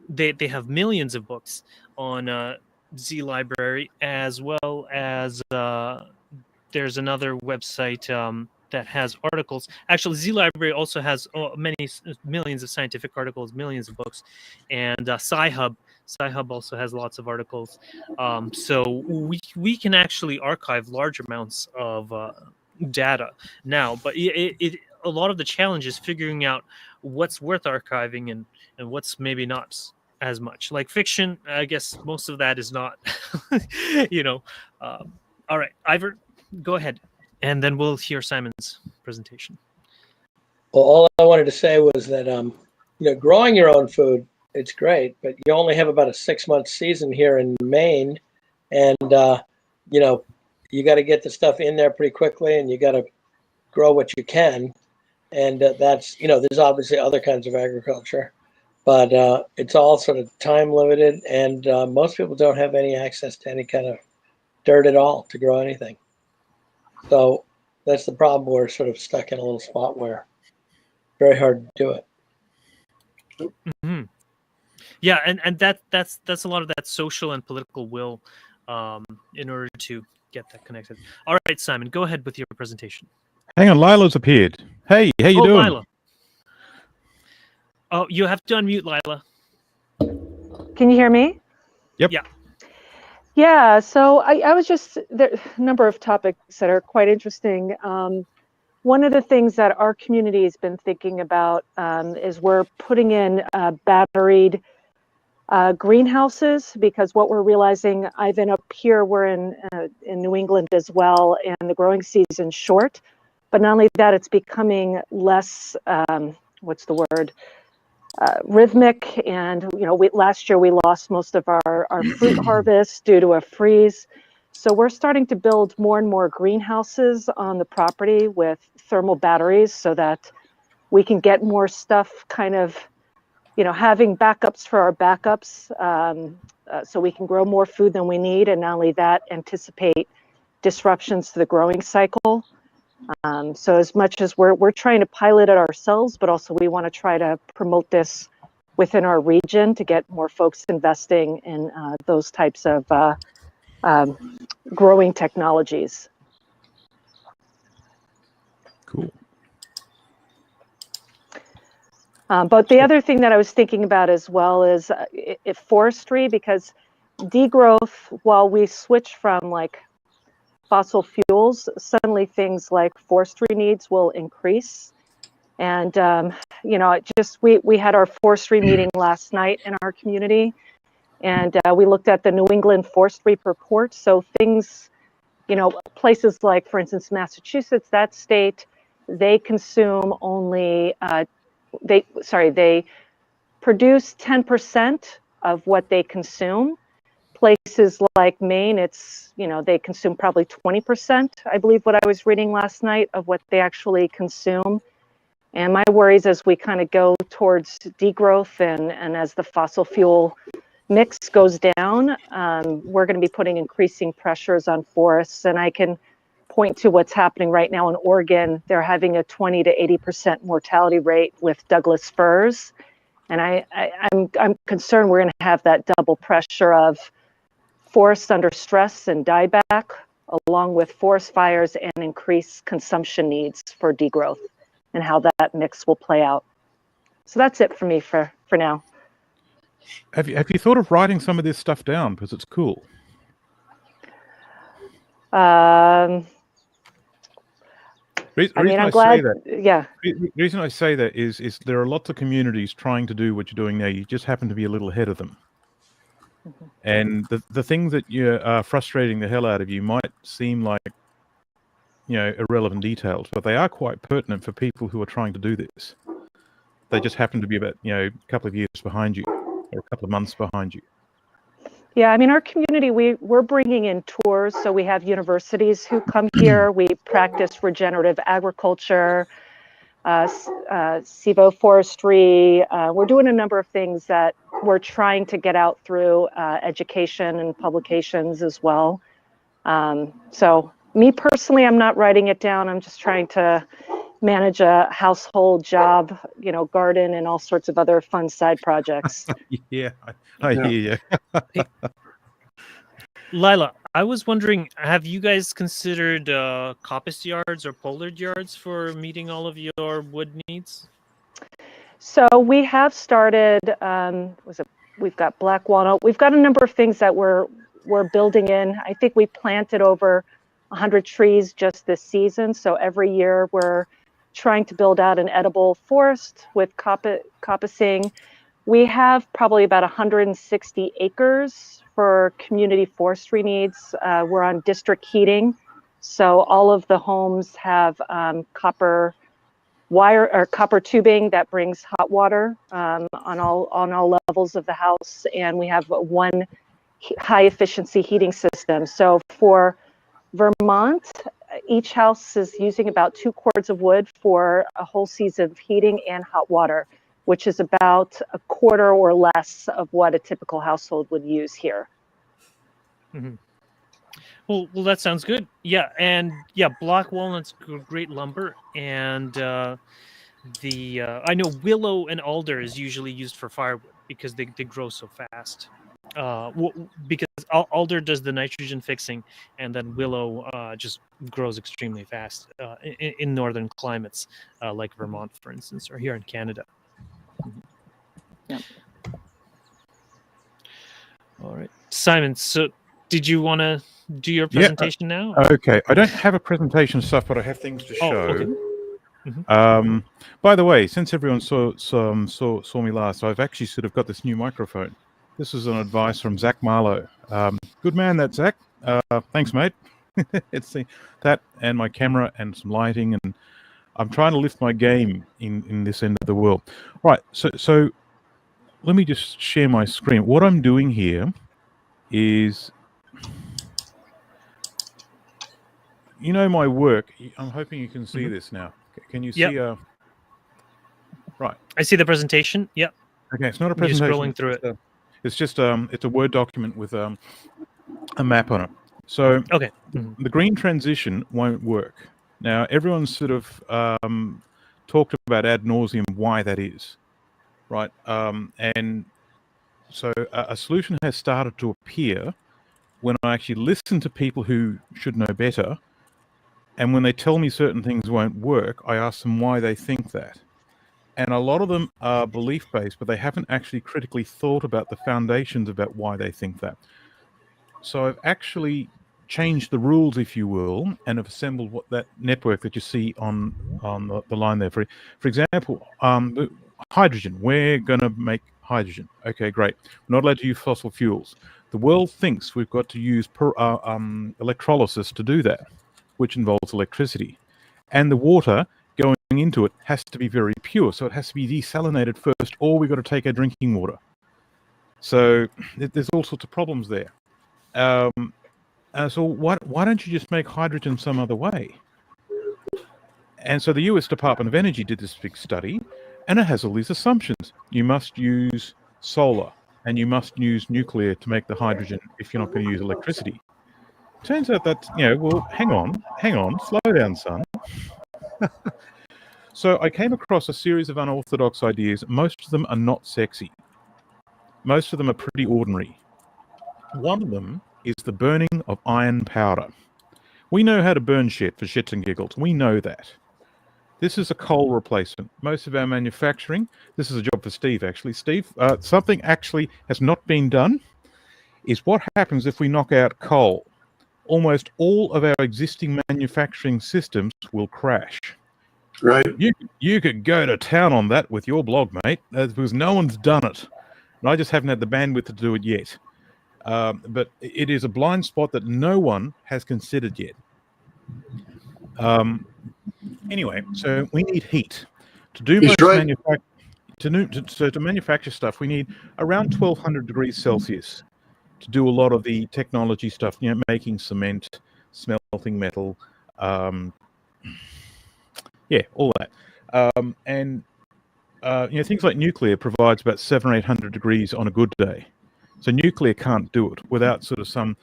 They have millions of books on Z Library, as well as there's another website that has articles. Actually, Z Library also has millions of scientific articles, millions of books, and Sci-Hub also has lots of articles. So we can actually archive large amounts of data now, but a lot of the challenge is figuring out what's worth archiving and what's maybe not as much. Like fiction, I guess most of that is not. You know. All right, Ivor, go ahead, and then we'll hear Simon's presentation. Well, all I wanted to say was that you know, growing your own food, it's great, but you only have about a 6-month season here in Maine, and you know, you got to get the stuff in there pretty quickly, and you got to grow what you can, and that's, you know, there's obviously other kinds of agriculture, but it's all sort of time limited, and most people don't have any access to any kind of dirt at all to grow anything. So that's the problem. We're sort of stuck in a little spot where it's very hard to do it. Mm-hmm. Yeah, and that's a lot of that social and political will in order to get that connected. All right, Simon, go ahead with your presentation. Hang on, Lila's appeared. Hey, how you doing? Lila. Oh, you have to unmute, Lila. Can you hear me? Yep. Yeah. Yeah, so I was just, there are a number of topics that are quite interesting. One of the things that our community has been thinking about is we're putting in batteried greenhouses, because what we're realizing, Ivan, up here, we're in New England as well, and the growing season's short. But not only that, it's becoming less, what's the word? Rhythmic, and you know, last year we lost most of our fruit harvest due to a freeze. So we're starting to build more and more greenhouses on the property with thermal batteries, so that we can get more stuff, kind of, you know, having backups for our backups, so we can grow more food than we need, and not only that, anticipate disruptions to the growing cycle. So as much as we're trying to pilot it ourselves, but also we want to try to promote this within our region to get more folks investing in those types of growing technologies. Cool. But the other thing that I was thinking about as well is if forestry, because degrowth, while we switch from like fossil fuels, suddenly things like forestry needs will increase. And, you know, we had our forestry meeting last night in our community, and we looked at the New England Forestry Report. So things, you know, places like, for instance, Massachusetts, that state they consume only, they produce 10% of what they consume. Places like Maine, it's, they consume probably 20%, I believe what I was reading last night, of what they actually consume. And my worries as we kind of go towards degrowth and as the fossil fuel mix goes down, we're going to be putting increasing pressures on forests. And I can point to what's happening right now in Oregon. They're having a 20 to 80% mortality rate with Douglas firs. And I'm concerned we're going to have that double pressure of forests under stress and dieback, along with forest fires and increased consumption needs for degrowth, and how that mix will play out. So that's it for me for now. Have you thought of writing some of this stuff down, because it's cool? I'm glad. Yeah. The reason I say that is there are lots of communities trying to do what you're doing now. You just happen to be a little ahead of them. Mm-hmm. And the things that you're frustrating the hell out of you might seem like, irrelevant details, but they are quite pertinent for people who are trying to do this. They just happen to be about, a couple of years behind you, or a couple of months behind you. Yeah, our community, we're bringing in tours. So we have universities who come here. We practice regenerative agriculture, silvoforestry. We're doing a number of things that we're trying to get out through education and publications as well. So me personally, I'm not writing it down. I'm just trying to manage a household job, garden and all sorts of other fun side projects. Yeah, I hear you. Hey, Lila, I was wondering, have you guys considered coppice yards or pollard yards for meeting all of your wood needs? So we have started, we've got black walnut. We've got a number of things that we're building in. I think we planted over 100 trees just this season. So every year we're trying to build out an edible forest with coppicing. We have probably about 160 acres for community forestry needs. We're on district heating. So all of the homes have copper wire or copper tubing that brings hot water on all levels of the house. And we have one high efficiency heating system. So for Vermont, each house is using about 2 cords of wood for a whole season of heating and hot water, which is about a quarter or less of what a typical household would use here. Mm-hmm. Well, that sounds good. Yeah, and black walnut's great lumber, and I know willow and alder is usually used for firewood because they grow so fast. Because alder does the nitrogen fixing, and then willow just grows extremely fast in northern climates like Vermont, for instance, or here in Canada. Yeah. All right, Simon. So, did you want to do your presentation now? Okay, I don't have a presentation stuff, but I have things to show. Okay. Mm-hmm. By the way, since everyone saw me last, I've actually sort of got this new microphone. This is an advice from Zach Marlowe. Good man, that Zach. Thanks, mate. It's that and my camera and some lighting, and I'm trying to lift my game in this end of the world. Right, so let me just share my screen. What I'm doing here is, my work. I'm hoping you can see this now. Can you see? Right. I see the presentation. Yep. Okay, it's not a presentation. You're scrolling through it. It's just it's a Word document with a map on it. So okay. The green transition won't work. Now everyone's sort of talked about ad nauseum why that is, right? And so a solution has started to appear when I actually listen to people who should know better, and when they tell me certain things won't work, I ask them why they think that. And a lot of them are belief-based, but they haven't actually critically thought about the foundations about why they think that. So I've actually changed the rules, if you will, and have assembled what that network that you see on the line there. For example, hydrogen. We're going to make hydrogen. Okay, great. We're not allowed to use fossil fuels. The world thinks we've got to use electrolysis to do that, which involves electricity. And the water going into it has to be very pure. So it has to be desalinated first, or we've got to take our drinking water. So there's all sorts of problems there. So why don't you just make hydrogen some other way? And so the US Department of Energy did this big study, and it has all these assumptions. You must use solar, and you must use nuclear to make the hydrogen if you're not going to use electricity. Turns out that, well, hang on, slow down, son. So I came across a series of unorthodox ideas. Most of them are not sexy. Most of them are pretty ordinary. One of them is the burning of iron powder. We know how to burn shit for shits and giggles. We know that. This is a coal replacement. Most of our manufacturing, this is a job for Steve, actually. Steve, something actually has not been done, is what happens if we knock out coal. Almost all of our existing manufacturing systems will crash. Right. You could go to town on that with your blog, mate, because no one's done it. And I just haven't had the bandwidth to do it yet. But it is a blind spot that no one has considered yet. Anyway, so we need heat. To do most to manufacture stuff, we need around 1200 degrees Celsius to do a lot of the technology stuff, making cement, smelting metal, all that. Things like nuclear provides about 700 or 800 degrees on a good day. So nuclear can't do it without sort of some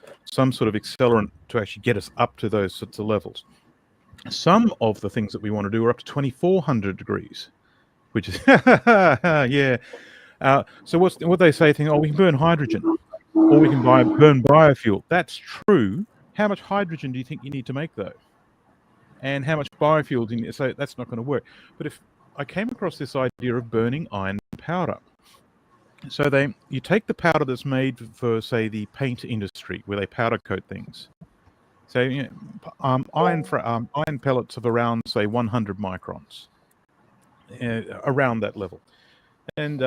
sort of accelerant to actually get us up to those sorts of levels. Some of the things that we want to do are up to 2400 degrees, which is yeah. So what they say? We can burn hydrogen, or we can burn biofuel. That's true. How much hydrogen do you think you need to make, though? And how much biofuel do you need? So that's not going to work. But if I came across this idea of burning iron powder. So you take the powder that's made for, say, the paint industry, where they powder coat things. So iron pellets of around, say, 100 microns, around that level, and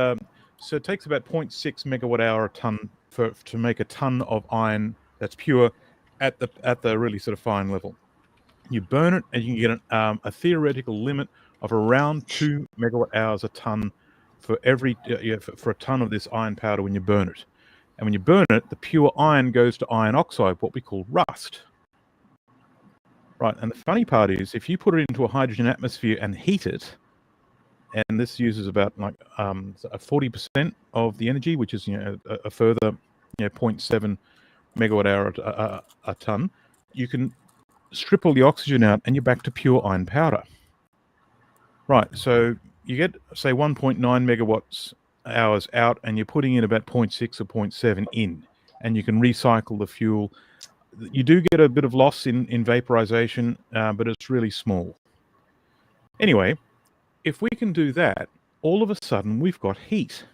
so it takes about 0.6 megawatt hour a ton to make a ton of iron that's pure at the really sort of fine level. You burn it, and you can get a theoretical limit of around 2 megawatt hours a ton for every for a ton of this iron powder when you burn it. And when you burn it, the pure iron goes to iron oxide, what we call rust. Right, and the funny part is, if you put it into a hydrogen atmosphere and heat it, and this uses about 40% of the energy, which is a further 0.7 megawatt hour a ton, you can strip all the oxygen out, and you're back to pure iron powder. Right, so you get, say, 1.9 megawatts hours out, and you're putting in about 0.6 or 0.7 in, and you can recycle the fuel. You do get a bit of loss in vaporization, but it's really small. Anyway, if we can do that, all of a sudden we've got heat.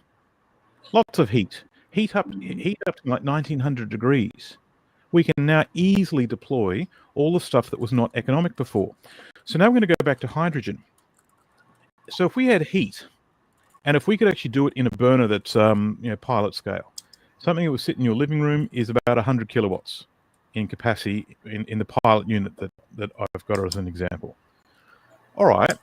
Lots of heat. Heat up to like 1900 degrees. We can now easily deploy all the stuff that was not economic before. So now we're going to go back to hydrogen. So if we had heat, and if we could actually do it in a burner that's pilot scale, something that would sit in your living room is about 100 kilowatts in capacity in the pilot unit that I've got as an example. All right,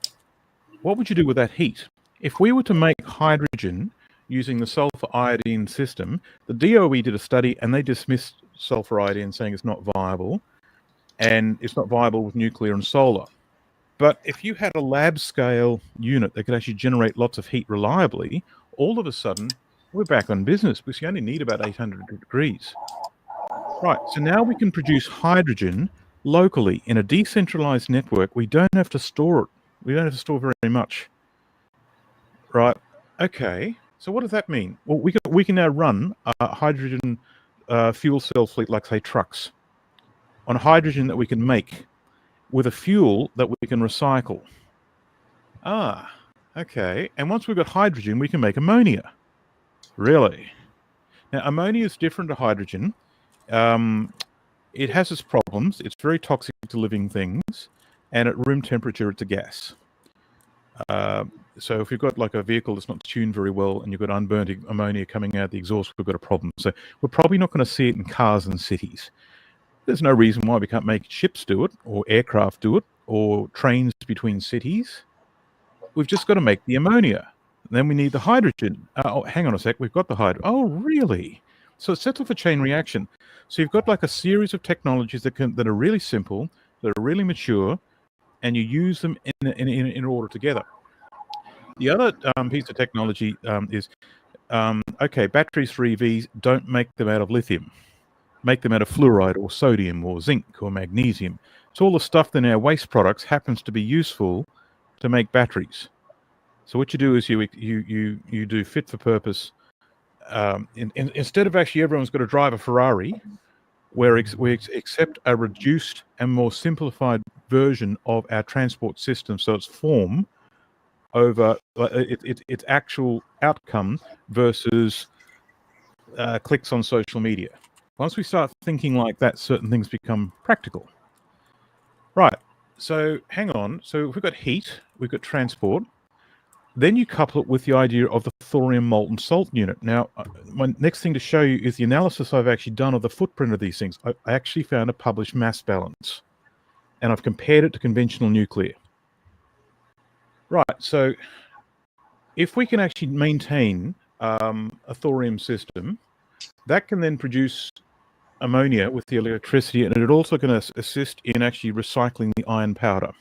what would you do with that heat? If we were to make hydrogen using the sulfur iodine system, the DOE did a study and they dismissed sulfur iodine, saying it's not viable, and it's not viable with nuclear and solar. But if you had a lab scale unit that could actually generate lots of heat reliably, all of a sudden we're back on business, because you only need about 800 degrees. Right, so now we can produce hydrogen locally in a decentralized network. We don't have to store it. We don't have to store very much. Right, okay. So what does that mean? Well, we can now run a hydrogen fuel cell fleet, like, say, trucks, on hydrogen that we can make with a fuel that we can recycle. Ah, okay. And once we've got hydrogen, we can make ammonia. Really? Now, ammonia is different to hydrogen. It has its problems. It's very toxic to living things, and at room temperature, it's a gas. So if you've got like a vehicle that's not tuned very well and you've got unburnt ammonia coming out of the exhaust, we've got a problem. So we're probably not going to see it in cars and cities. There's no reason why we can't make ships do it or aircraft do it. or trains between cities. We've just got to make the ammonia. Then we need the hydrogen. Oh, hang on a sec. We've got the hydrogen. Oh, really? So it sets off a chain reaction. So you've got like a series of technologies that are really simple, that are really mature, and you use them in order together. The other piece of technology is, okay, batteries for EVs, don't make them out of lithium. Make them out of fluoride or sodium or zinc or magnesium. So all the stuff in our waste products happens to be useful to make batteries. So what you do is you do fit for purpose. Instead of actually everyone's got to drive a Ferrari, we accept a reduced and more simplified version of our transport system. So its form over its actual outcome versus clicks on social media. Once we start thinking like that, certain things become practical. Right. So hang on. So if we've got heat, we've got transport. Then you couple it with the idea of the thorium molten salt unit. Now, my next thing to show you is the analysis I've actually done of the footprint of these things. I actually found a published mass balance, and I've compared it to conventional nuclear. Right, so if we can actually maintain a thorium system, that can then produce ammonia with the electricity, and it also can assist in actually recycling the iron powder.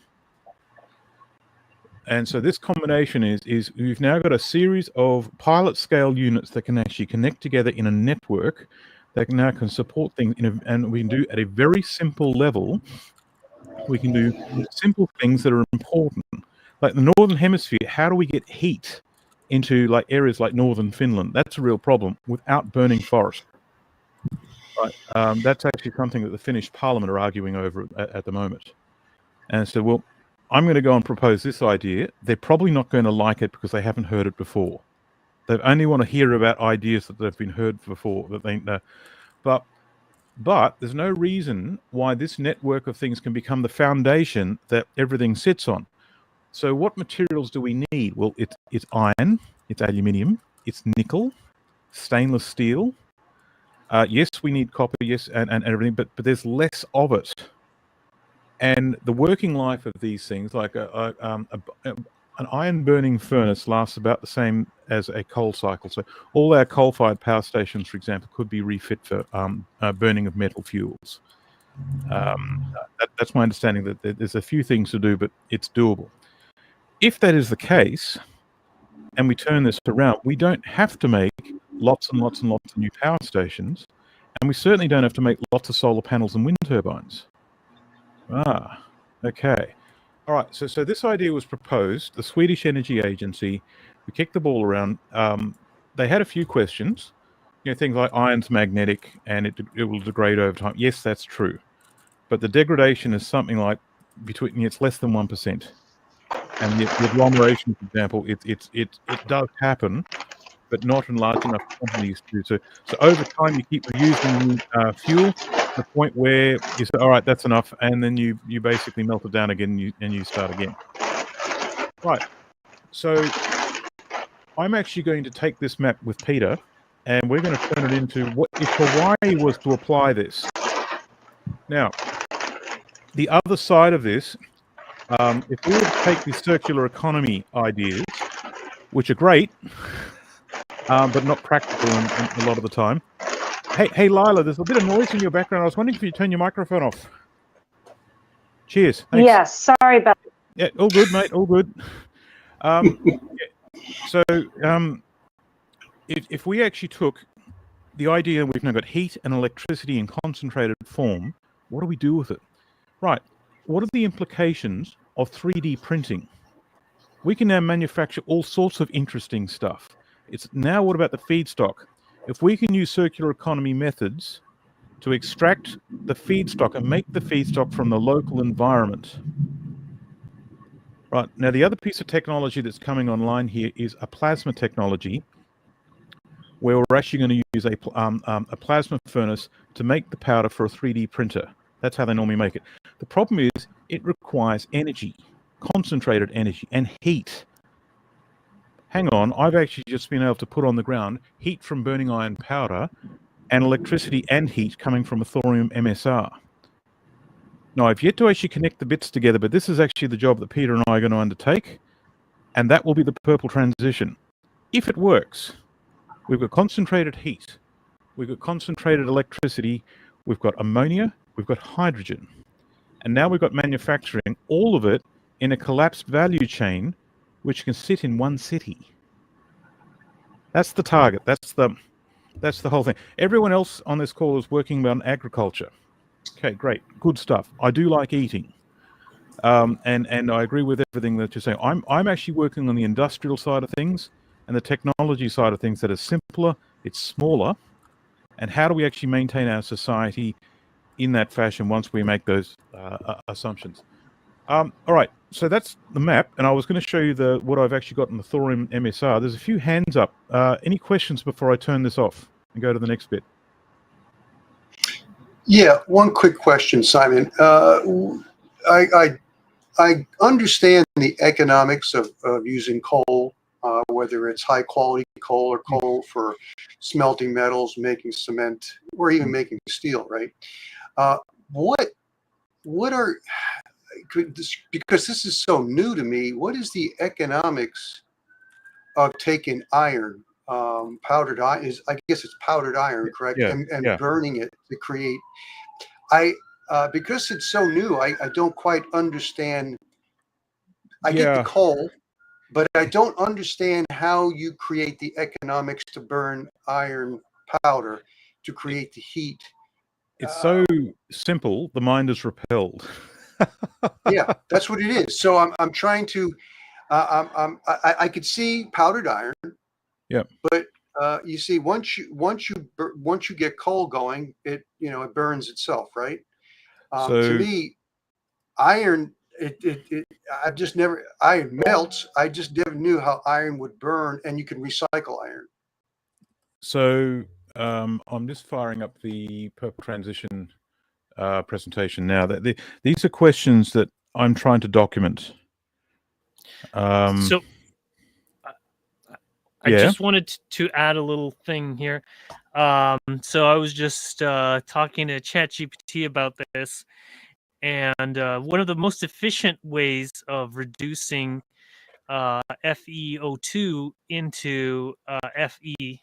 And so this combination is we've now got a series of pilot scale units that can actually connect together in a network that now can support things, and we can do at a very simple level. We can do simple things that are important. Like the Northern Hemisphere, how do we get heat into like areas like Northern Finland? That's a real problem without burning forest. Right. That's actually something that the Finnish Parliament are arguing over at the moment. And so, well, I'm going to go and propose this idea. They're probably not going to like it because they haven't heard it before. They only want to hear about ideas that they've been heard before. That they know. But there's no reason why this network of things can become the foundation that everything sits on. So what materials do we need? Well, it's iron, it's aluminium, it's nickel, stainless steel. Yes, we need copper, yes, and everything, but there's less of it. And the working life of these things, like an iron burning furnace, lasts about the same as a coal cycle. So all our coal-fired power stations, for example, could be refit for burning of metal fuels. That's my understanding, that there's a few things to do, but it's doable. If that is the case, and we turn this around, we don't have to make lots and lots and lots of new power stations, and we certainly don't have to make lots of solar panels and wind turbines. Okay. All right, so this idea was proposed. The Swedish Energy Agency, we kicked the ball around. They had a few questions. Things like iron's magnetic and it will degrade over time. Yes, that's true. But the degradation is something like it's less than 1%. And the agglomeration, for example, it does happen, but not in large enough quantities to. So over time, you keep reusing fuel to the point where you say, all right, that's enough, and then you basically melt it down again and you start again. Right. So I'm actually going to take this map with Peter, and we're going to turn it into what if Hawaii was to apply this. Now, the other side of this. If we were to take the circular economy ideas, which are great, but not practical a lot of the time. Hey, Lila, there's a bit of noise in your background. I was wondering if you turn your microphone off. Cheers. Thanks. Yes, sorry about that. Yeah, all good, mate. All good. So if we actually took the idea, we've now got heat and electricity in concentrated form, what do we do with it? Right. What are the implications of 3D printing? We can now manufacture all sorts of interesting stuff. It's now, what about the feedstock? If we can use circular economy methods to extract the feedstock and make the feedstock from the local environment. Right, now the other piece of technology that's coming online here is a plasma technology, where we're actually going to use a plasma furnace to make the powder for a 3D printer. That's how they normally make it. The problem is it requires energy, concentrated energy, and heat. Hang on, I've actually just been able to put on the ground heat from burning iron powder and electricity and heat coming from a thorium MSR. No, I've yet to actually connect the bits together, but this is actually the job that Peter and I are going to undertake, and that will be the purple transition. If it works, we've got concentrated heat, we've got concentrated electricity, we've got ammonia, we've got hydrogen, and now we've got manufacturing, all of it in a collapsed value chain, which can sit in one city. That's the target. That's the whole thing. Everyone else on this call is working on agriculture. Okay, great, good stuff. I do like eating, and I agree with everything that you're saying. I'm actually working on the industrial side of things and the technology side of things that is simpler, it's smaller, and how do we actually maintain our society in that fashion once we make those assumptions. All right, so that's the map, and I was going to show you what I've actually got in the Thorium MSR. There's a few hands up. Any questions before I turn this off and go to the next bit? Yeah, one quick question, Simon. I understand the economics of using coal, whether it's high quality coal or coal for smelting metals, making cement, or even making steel, right? What are, because this is so new to me, what is the economics of taking iron, powdered iron, I guess it's powdered iron, correct? Yeah, and burning it to create, because it's so new, I don't quite understand. I get the coal, but I don't understand how you create the economics to burn iron powder to create the heat. It's so simple, the mind is repelled. Yeah, that's what it is. So I'm trying to, I could see powdered iron. Yeah. But you see, once you get coal going, it burns itself, right? To me, iron, I've just never, iron melts. I just never knew how iron would burn, and you can recycle iron. So I'm just firing up the purple transition presentation now. These are questions that I'm trying to document. So I just wanted to add a little thing here. So I was just talking to ChatGPT about this, and one of the most efficient ways of reducing FeO2 into Fe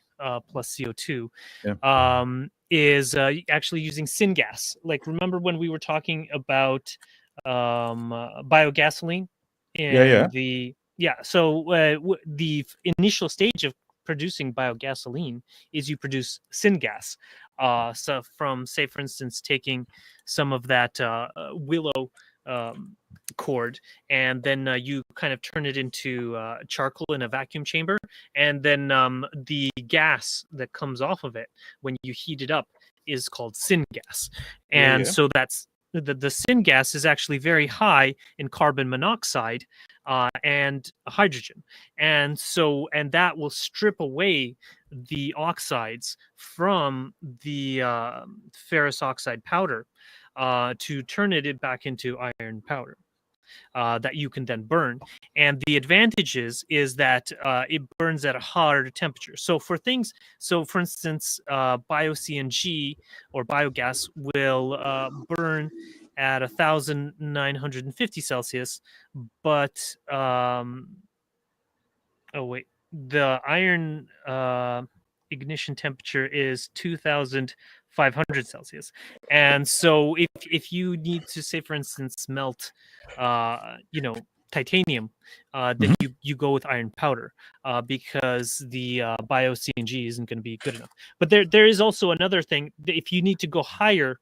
plus CO2 is actually using syngas. Like, remember when we were talking about biogasoline in so the initial stage of producing biogasoline is you produce syngas. So from, say, for instance, taking some of that willow cord, and then you kind of turn it into charcoal in a vacuum chamber, and then the gas that comes off of it when you heat it up is called syngas. And so that's the syngas is actually very high in carbon monoxide and hydrogen, and that will strip away the oxides from the ferrous oxide powder to turn it back into iron powder that you can then burn. And the advantages is that it burns at a hotter temperature. So for instance, bio-CNG or biogas will burn at 1,950 Celsius, but the iron ignition temperature is 2,500 Celsius. And so if you need to, say, for instance, melt titanium, then you go with iron powder because the bio-CNG isn't going to be good enough. But there is also another thing. If you need to go higher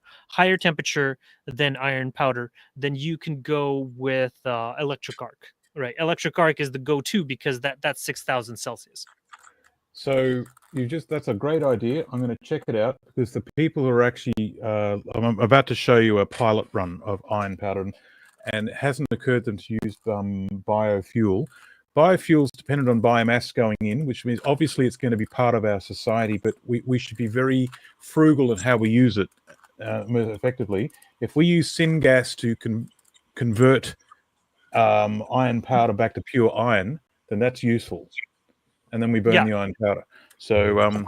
temperature than iron powder, then you can go with electric arc. Right, electric arc is the go-to because that's 6,000 Celsius. So that's a great idea. I'm going to check it out because the people who are actually, I'm about to show you a pilot run of iron powder, and it hasn't occurred to them to use biofuel. Biofuel's dependent on biomass going in, which means obviously it's going to be part of our society, but we should be very frugal in how we use it most effectively. If we use syngas to convert iron powder back to pure iron, then that's useful, and then we burn the iron powder. So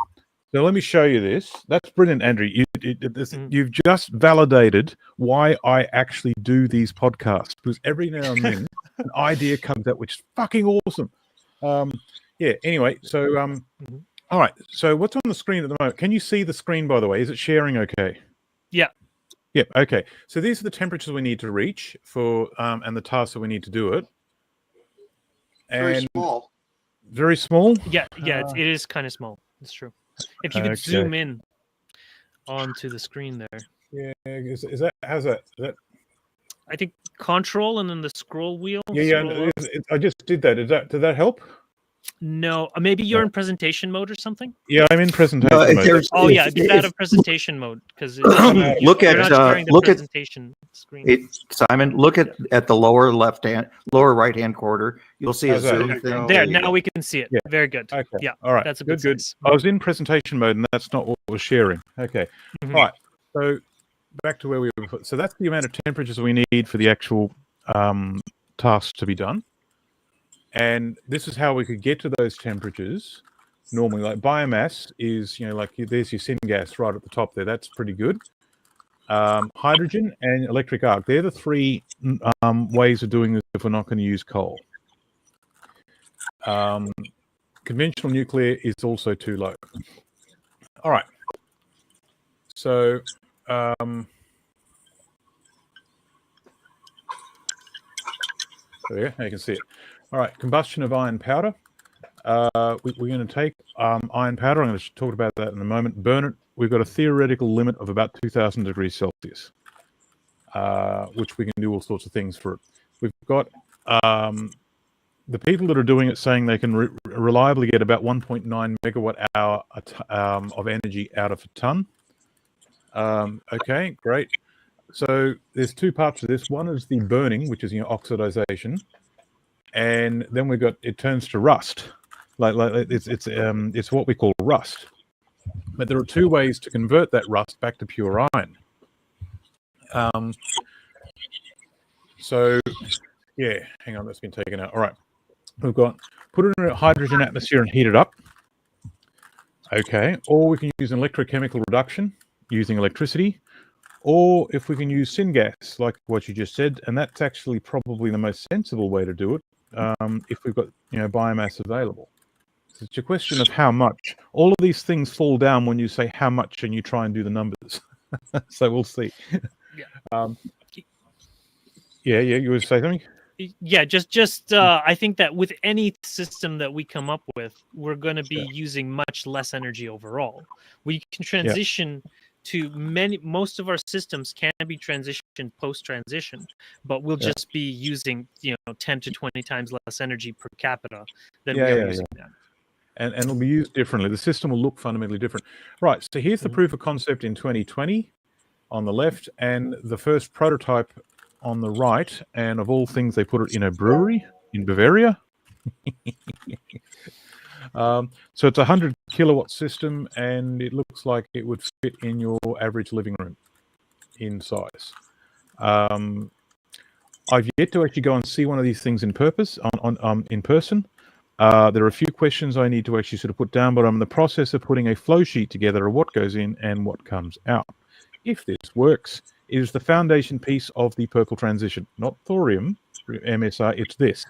So let me show you this. That's brilliant, Andrew. You've just validated why I actually do these podcasts, because every now and then an idea comes out, which is fucking awesome. Anyway, so all right. So what's on the screen at the moment? Can you see the screen, by the way? Is it sharing okay? Yeah. Yep. Okay. So these are the temperatures we need to reach for, and the tasks that we need to do it. Very small. Very small? Yeah, it is kind of small. It's true. If you could zoom in onto the screen there. Yeah, is that, how's that? Is that? I think control and then the scroll wheel. Yeah, I just did that. Did that help? No, maybe you're in presentation mode or something. Yeah, I'm in presentation mode. Oh yeah, get out of presentation mode because look at presentation screen. Simon, look at the lower right hand corner. You'll see a zoom thing. There, now we can see it. Yeah. Very good. Okay. Yeah. All right. That's a good. size. I was in presentation mode, and that's not what was sharing. Okay. All right. So back to where we were. So that's the amount of temperatures we need for the actual tasks to be done. And this is how we could get to those temperatures. Normally, like biomass is, like there's your syngas right at the top there. That's pretty good. Hydrogen and electric arc. They're the three ways of doing this if we're not going to use coal. Conventional nuclear is also too low. All right. So, there you can see it. All right, combustion of iron powder. We're going to take iron powder. I'm going to talk about that in a moment. Burn it. We've got a theoretical limit of about 2,000 degrees Celsius, which we can do all sorts of things for it. We've got the people that are doing it saying they can reliably get about 1.9 megawatt hour of energy out of a ton. Okay, great. So there's two parts to this. One is the burning, which is oxidization. And then we've got it turns to rust, like it's what we call rust. But there are two ways to convert that rust back to pure iron. So yeah, hang on, that's been taken out. All right, we've got put it in a hydrogen atmosphere and heat it up. Okay, or we can use an electrochemical reduction using electricity, or if we can use syngas, like what you just said, and that's actually probably the most sensible way to do it. If we've got biomass available. So it's a question of how much. All of these things fall down when you say how much and you try and do the numbers. So we'll see. Yeah. You would say something? Yeah, just I think that with any system that we come up with, we're going to be using much less energy overall. We can transition to most of our systems can be transitioned post-transition, but we'll just be using 10 to 20 times less energy per capita than we are using now. And it'll be used differently. The system will look fundamentally different. Right, so here's the proof of concept in 2020 on the left, and the first prototype on the right, and of all things, they put it in a brewery in Bavaria. So it's a 100 kilowatt system, and it looks like it would fit in your average living room in size. I've yet to actually go and see one of these things in person. There are a few questions I need to actually sort of put down, but I'm in the process of putting a flow sheet together of what goes in and what comes out. If this works, it is the foundation piece of the purple transition, not thorium, MSR, it's this.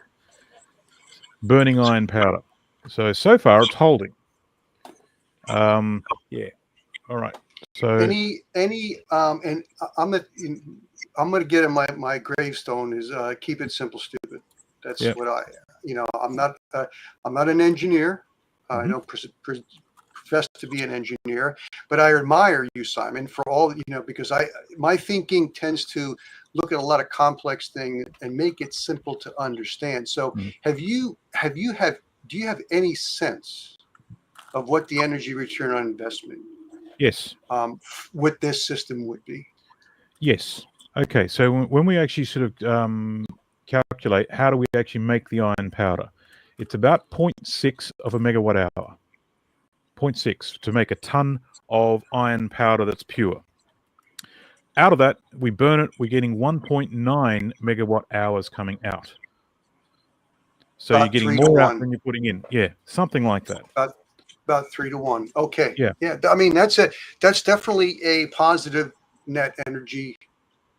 Burning iron powder. So far it's holding. All right. So and I'm going to get in my gravestone is keep it simple, stupid. That's what I'm not an engineer. I don't profess to be an engineer, but I admire you, Simon, for all because my thinking tends to look at a lot of complex things and make it simple to understand. So do you have any sense of what the energy return on investment with this system would be? Yes. Okay. So when we actually sort of calculate how do we actually make the iron powder, it's about 0.6 of a megawatt hour. 0.6 to make a ton of iron powder that's pure. Out of that, we burn it, we're getting 1.9 megawatt hours coming out. So you're getting more out than you're putting in. Yeah, something like that. About 3 to 1. Okay. Yeah. Yeah. I mean, that's definitely a positive net energy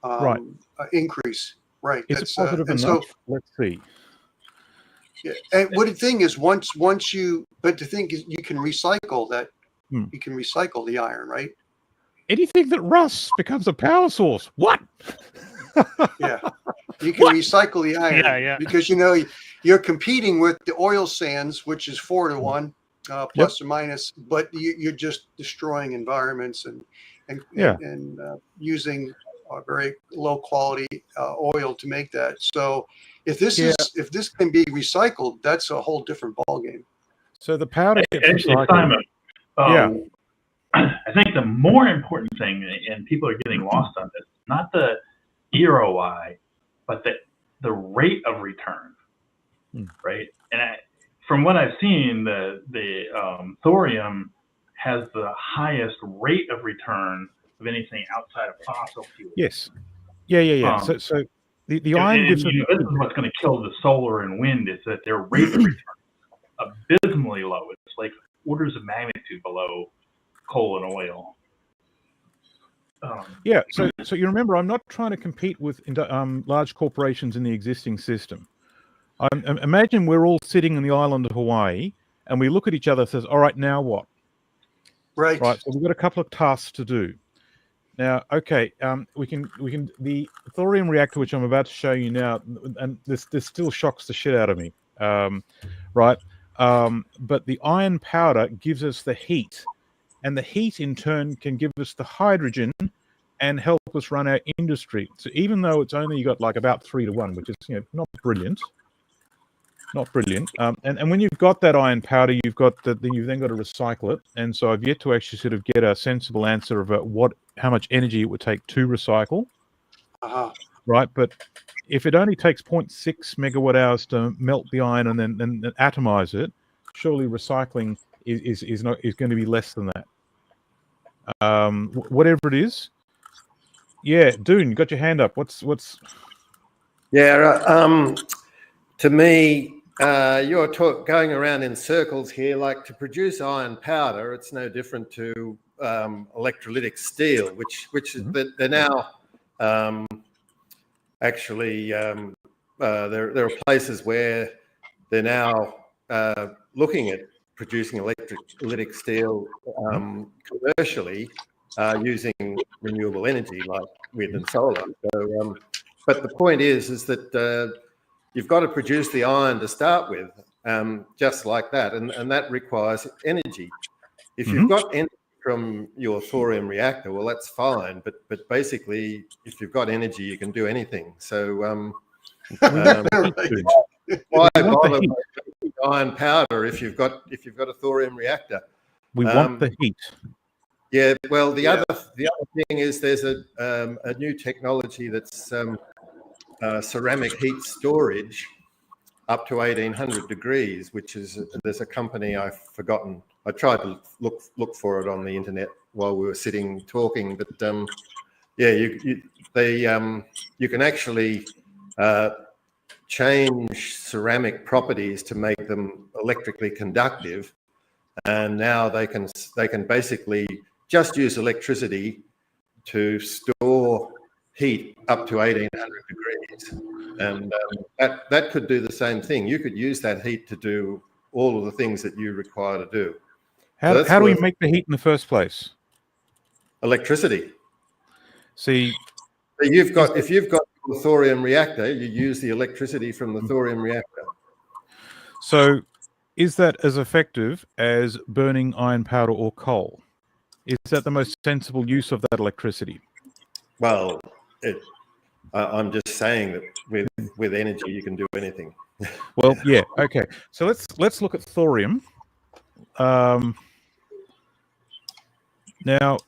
Right. increase. Right. Is it positive and enough? so Let's see. yeah. And what the thing is, but the thing is, you can recycle that. You can recycle the iron, right? Anything that rusts becomes a power source. What? Yeah. You can recycle the iron. Yeah. Because you're competing with the oil sands, which is 4 to 1, plus or minus, but you're just destroying environments and using very low quality oil to make that. So if this can be recycled, that's a whole different ballgame. So the powder gets recycled. Simon, I think the more important thing, and people are getting lost on this, not the ROI, but the rate of return, right? And from what I've seen, the thorium has the highest rate of return of anything outside of fossil fuels. Yes. Yeah. So the iron gives this is what's going to kill the solar and wind, is that their rate of return is abysmally low. It's like orders of magnitude below coal and oil. So you remember, I'm not trying to compete with large corporations in the existing system. Imagine we're all sitting in the island of Hawaii, and we look at each other and says, all right, now what? Right. So we've got a couple of tasks to do. Now, okay, we can the thorium reactor, which I'm about to show you now, and this still shocks the shit out of me, right? But the iron powder gives us the heat, and the heat in turn can give us the hydrogen and help us run our industry. So even though it's only got like about 3 to 1, which is not brilliant. And when you've got that iron powder, you've then got to recycle it. And so I've yet to actually sort of get a sensible answer about how much energy it would take to recycle. Right, but if it only takes 0.6 megawatt hours to melt the iron and then atomize it, surely recycling is going to be less than that. Whatever it is. Yeah, Dune, you got your hand up. What's? Yeah, to me, you're going around in circles here. Like, to produce iron powder, it's no different to electrolytic steel, which is they're now actually there are places where they're now looking at producing electrolytic steel commercially using renewable energy like wind and solar. So, but the point is that you've got to produce the iron to start with, just like that, and that requires energy. If you've got energy from your thorium reactor, well, that's fine. But basically, if you've got energy, you can do anything. So why bother with iron powder if you've got a thorium reactor? We want the heat. Yeah. Well, the other thing is there's a new technology that's ceramic heat storage up to 1800 degrees, which is there's a company I've forgotten. I tried to look for it on the internet while we were sitting talking, but you can actually change ceramic properties to make them electrically conductive, and now they can basically just use electricity to store heat up to 1800 degrees, and that could do the same thing. You could use that heat to do all of the things that you require to do. How do we make the heat in the first place? Electricity. See, if you've got a thorium reactor, you use the electricity from the thorium reactor. So, is that as effective as burning iron powder or coal? Is that the most sensible use of that electricity? Well, I'm just saying that with energy you can do anything. Well, yeah, okay. So let's look at thorium. Now,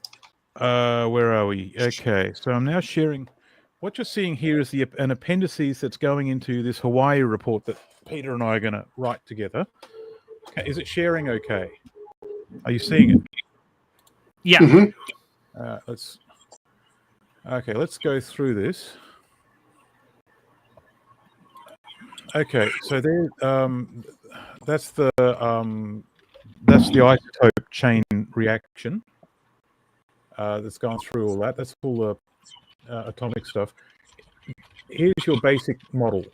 where are we? Okay, so I'm now sharing. What you're seeing here is an appendices that's going into this Hawaii report that Peter and I are going to write together. Okay, is it sharing okay? Are you seeing it? Yeah. Let's go through this. Okay, so there, that's the that's the isotope chain reaction that's gone through all that. That's all the atomic stuff. Here's your basic model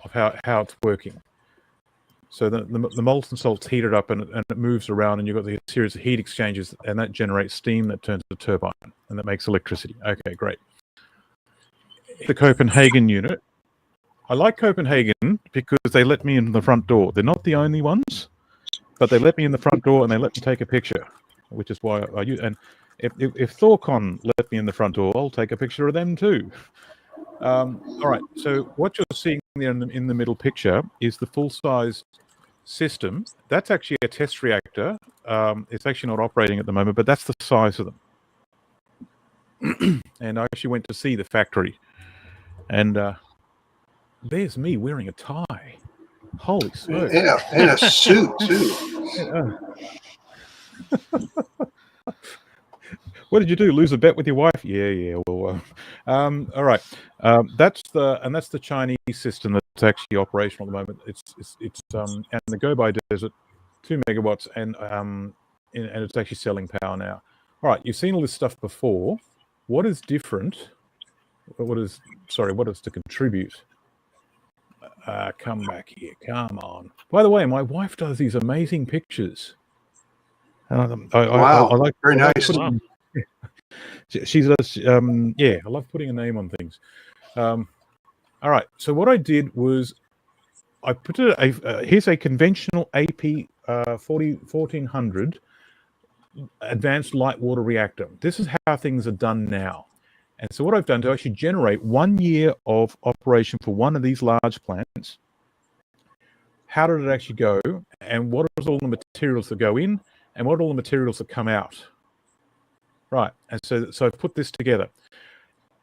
of how it's working. So the molten salt's heated up and it moves around, and you've got the series of heat exchanges, and that generates steam that turns a turbine, and that makes electricity. Okay, great. The Copenhagen unit. I like Copenhagen because they let me in the front door. They're not the only ones, but they let me in the front door and they let me take a picture, which is why I use. And if Thorcon let me in the front door, I'll take a picture of them too. All right. So what you're seeing there in the middle picture is the full-size system. That's actually a test reactor. It's actually not operating at the moment, but that's the size of them. And I actually went to see the factory, and there's me wearing a tie. Holy smokes! Yeah, and a suit too. What did you do? Lose a bet with your wife? Yeah. Well, all right. That's the Chinese system that's actually operational at the moment. It's and the Gobi does it 2 megawatts, and it's actually selling power now. All right. You've seen all this stuff before. What is different? What is to contribute? Come back here. Come on. By the way, my wife does these amazing pictures. Wow. I like Very nice. She does. Yeah, I love putting a name on things. All right. So what I did was I put here's a conventional AP 1400 advanced light water reactor. This is how things are done now. And so what I've done to actually generate 1 year of operation for one of these large plants, how did it actually go, and what are all the materials that go in, and what are all the materials that come out? Right, and so I've put this together.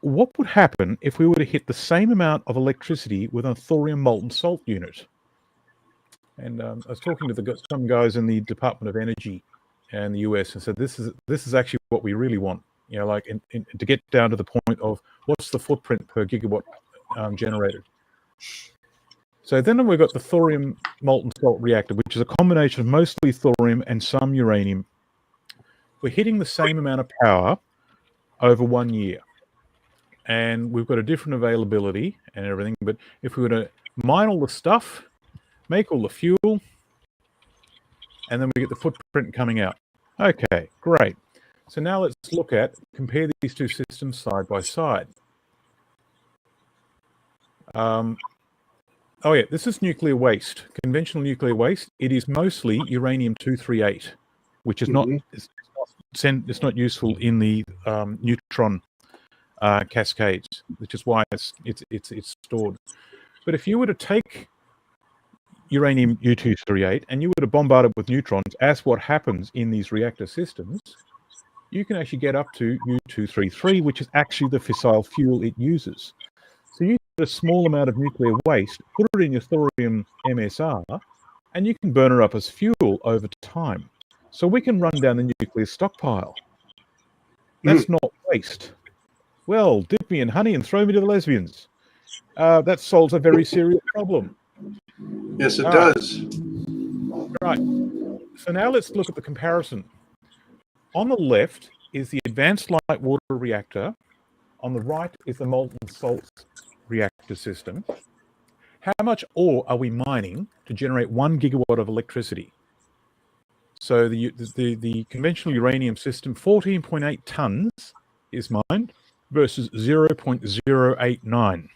What would happen if we were to hit the same amount of electricity with a thorium molten salt unit? And I was talking to some guys in the Department of Energy in the US, and said this is actually what we really want. You know, like to get down to the point of what's the footprint per gigawatt generated. So then we've got the thorium molten salt reactor, which is a combination of mostly thorium and some uranium. We're hitting the same amount of power over 1 year. And we've got a different availability and everything. But if we were to mine all the stuff, make all the fuel, and then we get the footprint coming out. Okay, great. So now let's compare these two systems side by side. Oh yeah, this is nuclear waste, conventional nuclear waste. It is mostly uranium-238, which is it's not useful in the neutron cascades, which is why it's stored. But if you were to take uranium U-238 and you were to bombard it with neutrons, as what happens in these reactor systems, you can actually get up to U-233, which is actually the fissile fuel it uses. So you get a small amount of nuclear waste, put it in your thorium MSR, and you can burn it up as fuel over time. So we can run down the nuclear stockpile. That's not waste. Well, dip me in honey and throw me to the lesbians. That solves a very serious problem. Yes, it does. Right. So now let's look at the comparison. On the left is the advanced light water reactor. On the right is the molten salt reactor system. How much ore are we mining to generate 1 gigawatt of electricity? So the conventional uranium system, 14.8 tons is mined versus 0.089.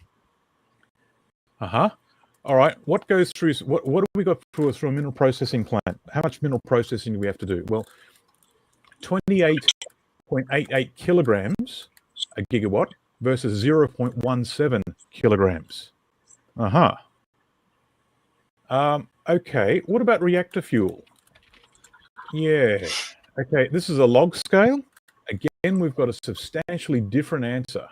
All right. What goes through? What have we got through a mineral processing plant? How much mineral processing do we have to do? Well, 28.88 kilograms a gigawatt versus 0.17 kilograms. Okay. What about reactor fuel? Yeah. Okay. This is a log scale. Again, we've got a substantially different answer.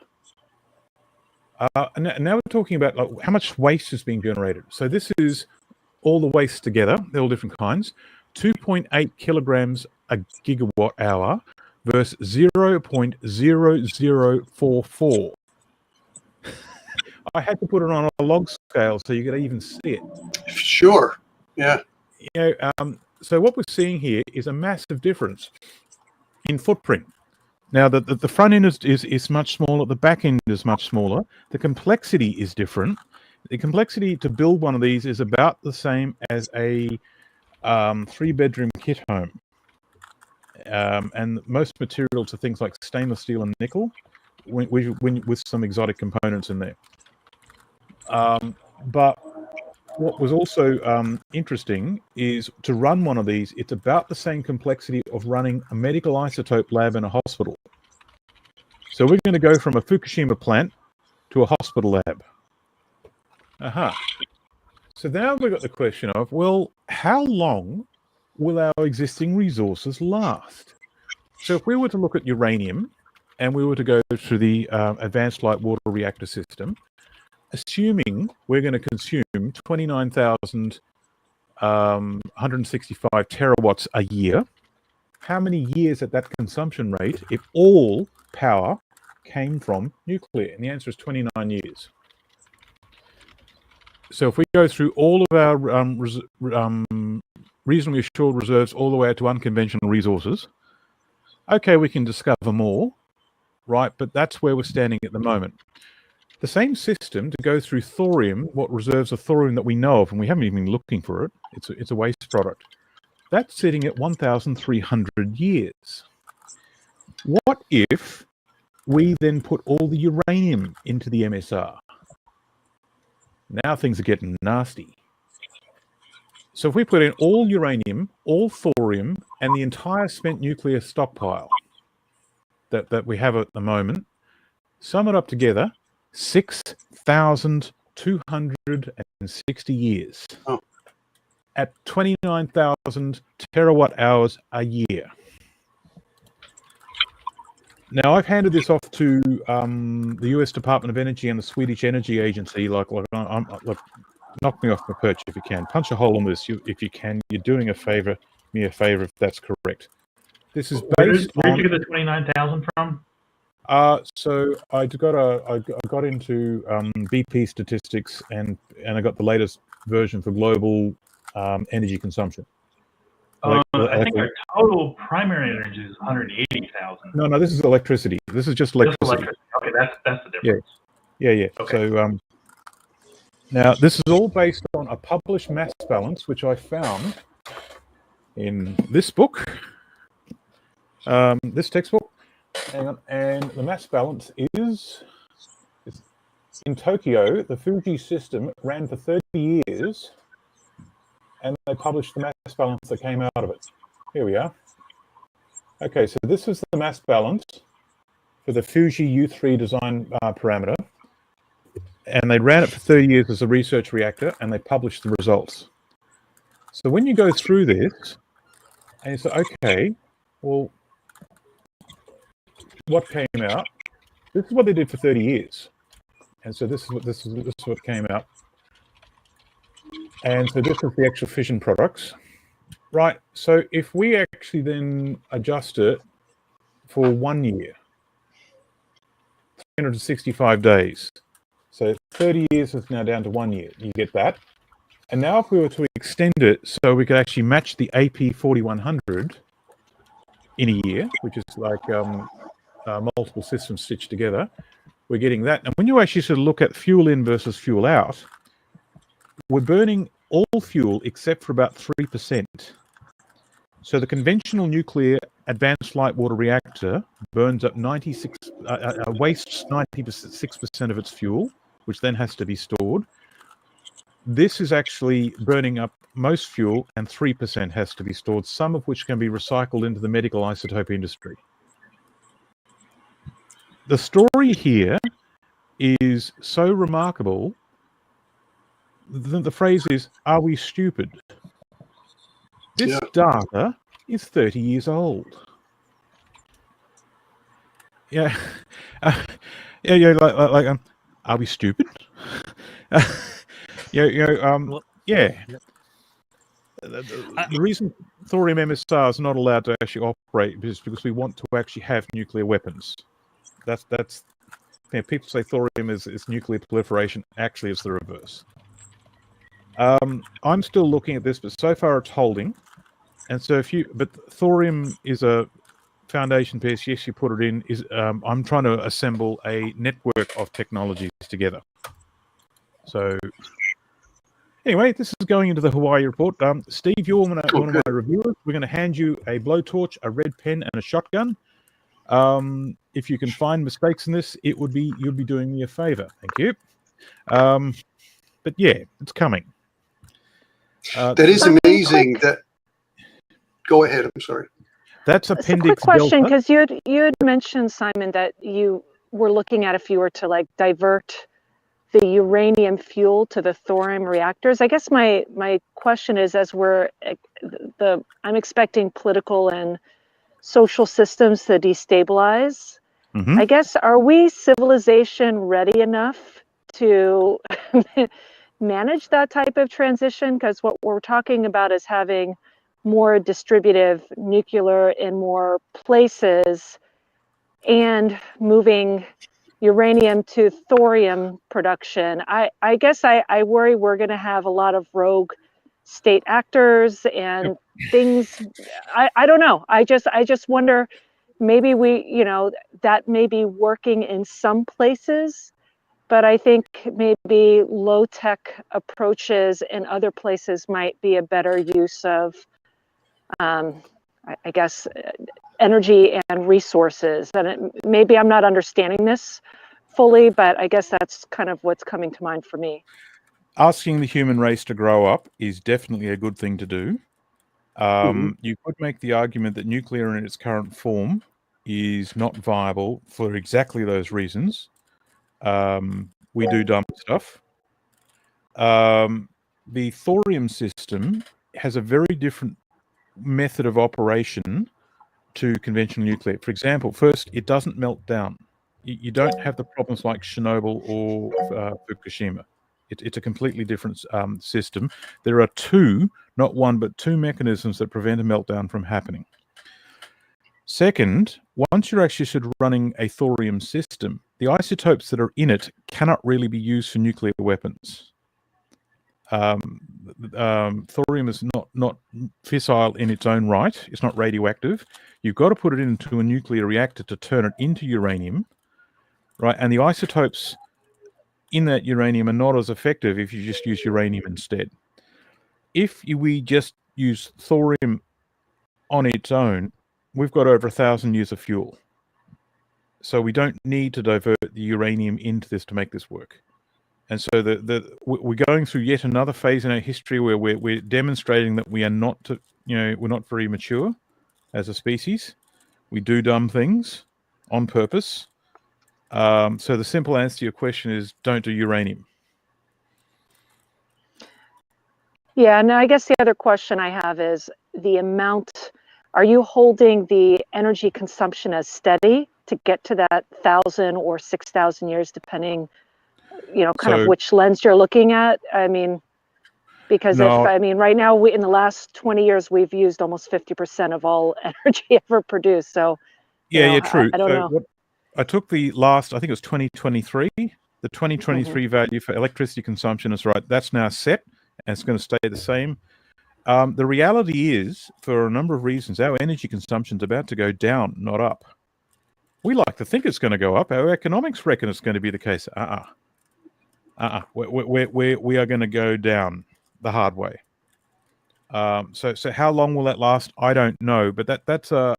Now we're talking about how much waste is being generated. So this is all the waste together. They're all different kinds. 2.8 kilograms a gigawatt hour versus 0.0044. I had to put it on a log scale so you could even see it. Sure. Yeah. You know, So what we're seeing here is a massive difference in footprint. Now, the front end is much smaller. The back end is much smaller. The complexity is different. The complexity to build one of these is about the same as a 3-bedroom kit home. And most materials are things like stainless steel and nickel, with some exotic components in there. But what was also interesting is to run one of these, it's about the same complexity of running a medical isotope lab in a hospital. So we're going to go from a Fukushima plant to a hospital lab. So now we've got the question of, well, how long will our existing resources last? So if we were to look at uranium and we were to go through the advanced light water reactor system, assuming we're going to consume 29,165 terawatts a year, how many years at that consumption rate if all power came from nuclear? And the answer is 29 years. So if we go through all of our reasonably assured reserves all the way out to unconventional resources, okay, we can discover more, right? But that's where we're standing at the moment. The same system to go through thorium, what reserves of thorium that we know of, and we haven't even been looking for it, it's a waste product. That's sitting at 1,300 years. What if we then put all the uranium into the MSR? Now things are getting nasty. So if we put in all uranium, all thorium, and the entire spent nuclear stockpile that we have at the moment, sum it up together, 6,260 years at 29,000 terawatt hours a year. Now, I've handed this off to the US Department of Energy and the Swedish Energy Agency. Like, knock me off my perch if you can. Punch a hole in this if you can. You're doing me a favor if that's correct. This is based Where did you get the 29,000 from? So I got into BP statistics and I got the latest version for global energy consumption. I think our total primary energy is 180,000. No, this is electricity. This is just electricity. Okay, that's the difference. Yeah. Okay. So now this is all based on a published mass balance, which I found in this book, this textbook. Hang on, and the mass balance is in Tokyo. The Fuji system ran for 30 years, and they published the mass balance that came out of it. Here we are. Okay, so this is the mass balance for the Fuji U3 design parameter, and they ran it for 30 years as a research reactor, and they published the results. So when you go through this, and you say, okay, well, what came out? This is what they did for 30 years, and so this is what came out. And so this is the actual fission products, right? So if we actually then adjust it for 1 year, 365 days, so 30 years is now down to 1 year. You get that. And now if we were to extend it so we could actually match the AP 4100 in a year, which is like multiple systems stitched together, we're getting that. And when you actually sort of look at fuel in versus fuel out, we're burning all fuel except for about 3%. So the conventional nuclear advanced light water reactor burns up wastes 96% of its fuel, which then has to be stored. This is actually burning up most fuel, and 3% has to be stored, some of which can be recycled into the medical isotope industry. The story here is so remarkable. The phrase is, are we stupid? This data is 30 years old. Yeah. Are we stupid? The reason thorium MSR is not allowed to actually operate is because we want to actually have nuclear weapons. That's people say thorium is nuclear proliferation. Actually, it's the reverse. I'm still looking at this, but so far it's holding. And so but thorium is a foundation piece. Yes, you put it in. I'm trying to assemble a network of technologies together. So anyway, this is going into the Hawaii report. Steve, you're one of my reviewers. We're going to hand you a blowtorch, a red pen, and a shotgun. If you can find mistakes in this, you'll be doing me a favor. Thank you. But yeah, it's coming. That is amazing. Go ahead. I'm sorry. That's It's appendix a quick question, delta. because you had mentioned, Simon, that you were looking at if you were to like divert the uranium fuel to the thorium reactors. I guess my question is, as I'm expecting political and social systems to destabilize. Mm-hmm. I guess, are we civilization ready enough to manage that type of transition? Because what we're talking about is having more distributive nuclear in more places and moving uranium to thorium production. I guess I worry we're going to have a lot of rogue state actors and things. I don't know. I just wonder, maybe that may be working in some places, but I think maybe low tech approaches in other places might be a better use of, I guess, energy and resources. And maybe I'm not understanding this fully, but I guess that's kind of what's coming to mind for me. Asking the human race to grow up is definitely a good thing to do. You could make the argument that nuclear in its current form is not viable for exactly those reasons. We do dumb stuff. The thorium system has a very different method of operation to conventional nuclear. For example, first, it doesn't melt down. You don't have the problems like Chernobyl or Fukushima. It's a completely different system. There are two, not one, but two mechanisms that prevent a meltdown from happening. Second, once you're actually running a thorium system, the isotopes that are in it cannot really be used for nuclear weapons. Thorium is not fissile in its own right. It's not radioactive. You've got to put it into a nuclear reactor to turn it into uranium, right? And the isotopes in that uranium are not as effective if you just use uranium instead. If we just use thorium on its own, we've got over 1,000 years of fuel. So we don't need to divert the uranium into this to make this work. And so we're going through yet another phase in our history where we're demonstrating that we are not, we're not very mature as a species. We do dumb things on purpose. So the simple answer to your question is don't do uranium. Yeah, and I guess the other question I have is the amount. Are you holding the energy consumption as steady to get to that 1,000 or 6,000 years, depending, kind of which lens you're looking at? I mean, because right now in the last 20 years, we've used almost 50% of all energy ever produced. So, true. I don't know. I took the last, I think it was 2023. The 2023 value for electricity consumption is right. That's now set, and it's going to stay the same. The reality is, for a number of reasons, our energy consumption is about to go down, not up. We like to think it's going to go up. Our economics reckon it's going to be the case. We are going to go down the hard way. So how long will that last? I don't know, but that's a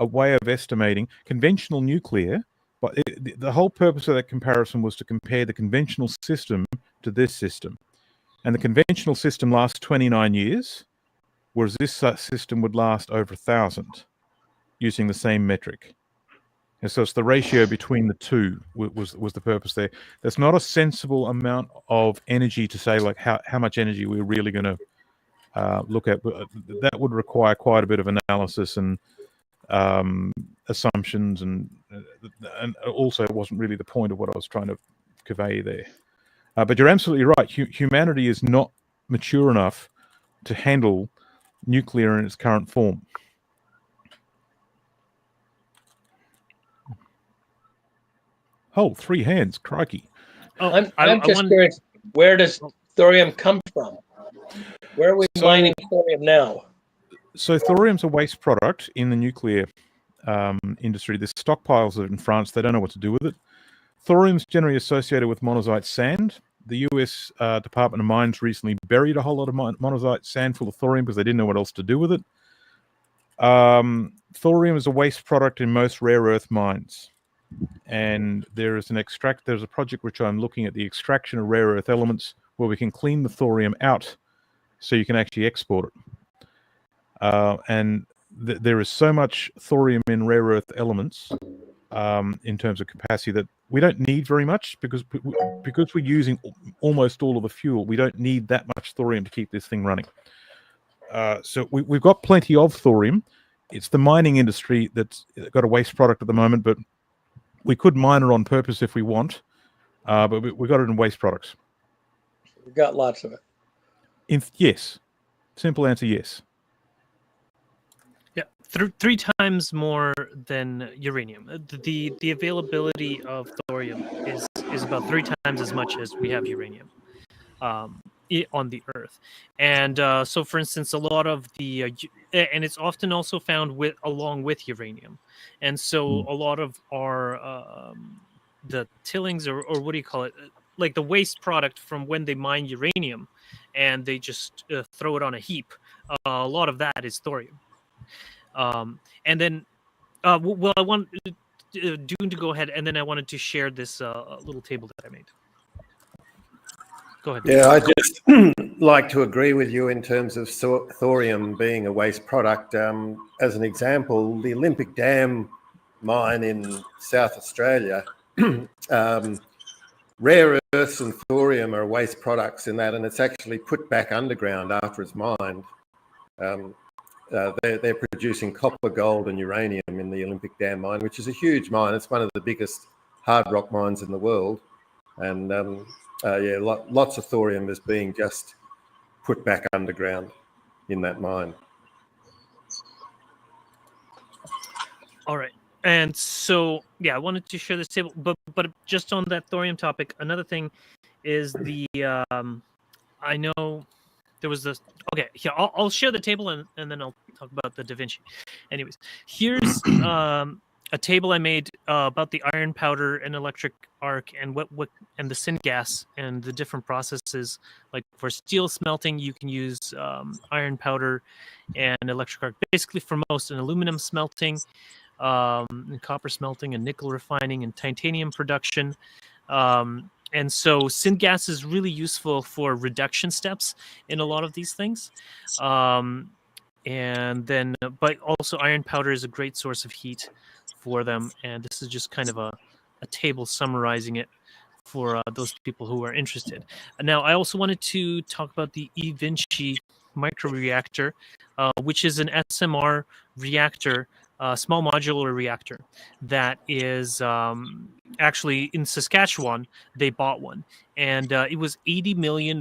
way of estimating conventional nuclear. But the whole purpose of that comparison was to compare the conventional system to this system. And the conventional system lasts 29 years, whereas this system would last over 1,000 using the same metric. And so it's the ratio between the two was the purpose there. There's not a sensible amount of energy to say like how much energy we're really going to look at. That would require quite a bit of analysis and assumptions, and also it wasn't really the point of what I was trying to convey there. But you're absolutely right. Humanity is not mature enough to handle nuclear in its current form. Oh, 3 hands, crikey! I'm just curious. Where does thorium come from? Where are we mining thorium now? So thorium's a waste product in the nuclear industry. There's stockpiles of it in France. They don't know what to do with it. Thorium's generally associated with monazite sand. The US Department of Mines recently buried a whole lot of monazite sand full of thorium because they didn't know what else to do with it. Thorium is a waste product in most rare earth mines. And there's a project which I'm looking at the extraction of rare earth elements where we can clean the thorium out so you can actually export it. And there is so much thorium in rare earth elements in terms of capacity that we don't need very much because we're using almost all of the fuel. We don't need that much thorium to keep this thing running. So we've got plenty of thorium. It's the mining industry that's got a waste product at the moment, but we could mine it on purpose if we want. But we got it in waste products. We've got lots of it. Yes. Simple answer, yes. Yeah, three times more than uranium. The availability of thorium is about 3 times as much as we have uranium on the Earth. And so, for instance, a lot of the and it's often also found along with uranium. And so, a lot of our the tillings or what do you call it? Like the waste product from when they mine uranium, and they just throw it on a heap. A lot of that is thorium. And then, well, I want Dune to go ahead, and then I wanted to share this little table that I made. Go ahead. Yeah, I just like to agree with you in terms of thorium being a waste product. As an example, the Olympic Dam mine in South Australia, rare earths and thorium are waste products in that, and it's actually put back underground after it's mined. They're producing copper, gold, and uranium in the Olympic Dam mine, which is a huge mine. It's one of the biggest hard rock mines in the world. And lots of thorium is being just put back underground in that mine. All right. And so, yeah, I wanted to share this table, but just on that thorium topic, another thing is the I know there was this. Okay, yeah, I'll share the table and then I'll talk about the Da Vinci. Anyways, here's a table I made about the iron powder and electric arc and what and the syngas and the different processes. Like for steel smelting, you can use iron powder and electric arc. Basically, for most, and aluminum smelting, and copper smelting, and nickel refining, and titanium production. And so syngas is really useful for reduction steps in a lot of these things. And then, but also iron powder is a great source of heat for them. And this is just kind of a table summarizing it for those people who are interested. Now, I also wanted to talk about the E. Vinci microreactor, which is an SMR reactor, small modular reactor that is actually in Saskatchewan. They bought one, and it was $80 million.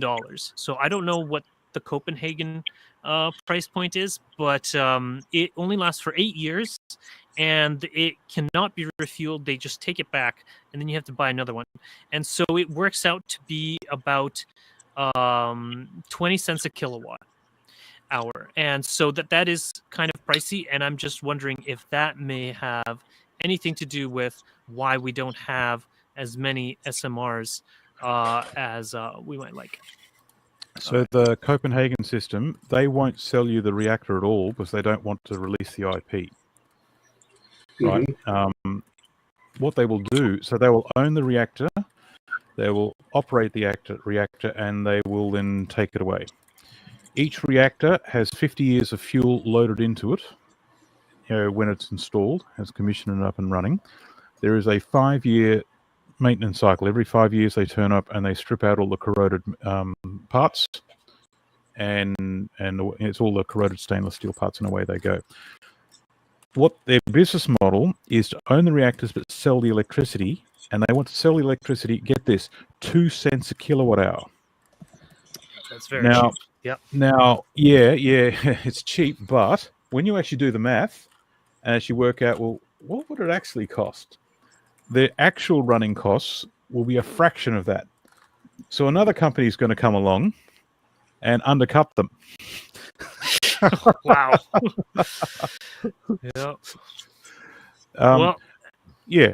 So I don't know what the Copenhagen price point is, but it only lasts for 8 years, and it cannot be refueled. They just take it back, and then you have to buy another one. And so it works out to be about 20 cents a kilowatt hour, and so that is kind of pricey, and I'm just wondering if that may have anything to do with why we don't have as many SMRs as we might like. So the Copenhagen system, they won't sell you the reactor at all because they don't want to release the IP. Right? What they will do, so they will own the reactor, they will operate the reactor, and they will then take it away. Each reactor has 50 years of fuel loaded into it when it's installed, has commissioned and up and running. There is a 5-year maintenance cycle. Every 5 years they turn up and they strip out all the corroded parts, and it's all the corroded stainless steel parts, and away they go. What their business model is to own the reactors but sell the electricity, and they want to sell the electricity, get this, 2 cents a kilowatt hour. That's very cheap. Yeah. Now, yeah, it's cheap, but when you actually do the math and actually work out, well, what would it actually cost? The actual running costs will be a fraction of that. So another company is going to come along and undercut them. Wow. Yeah. Well, yeah.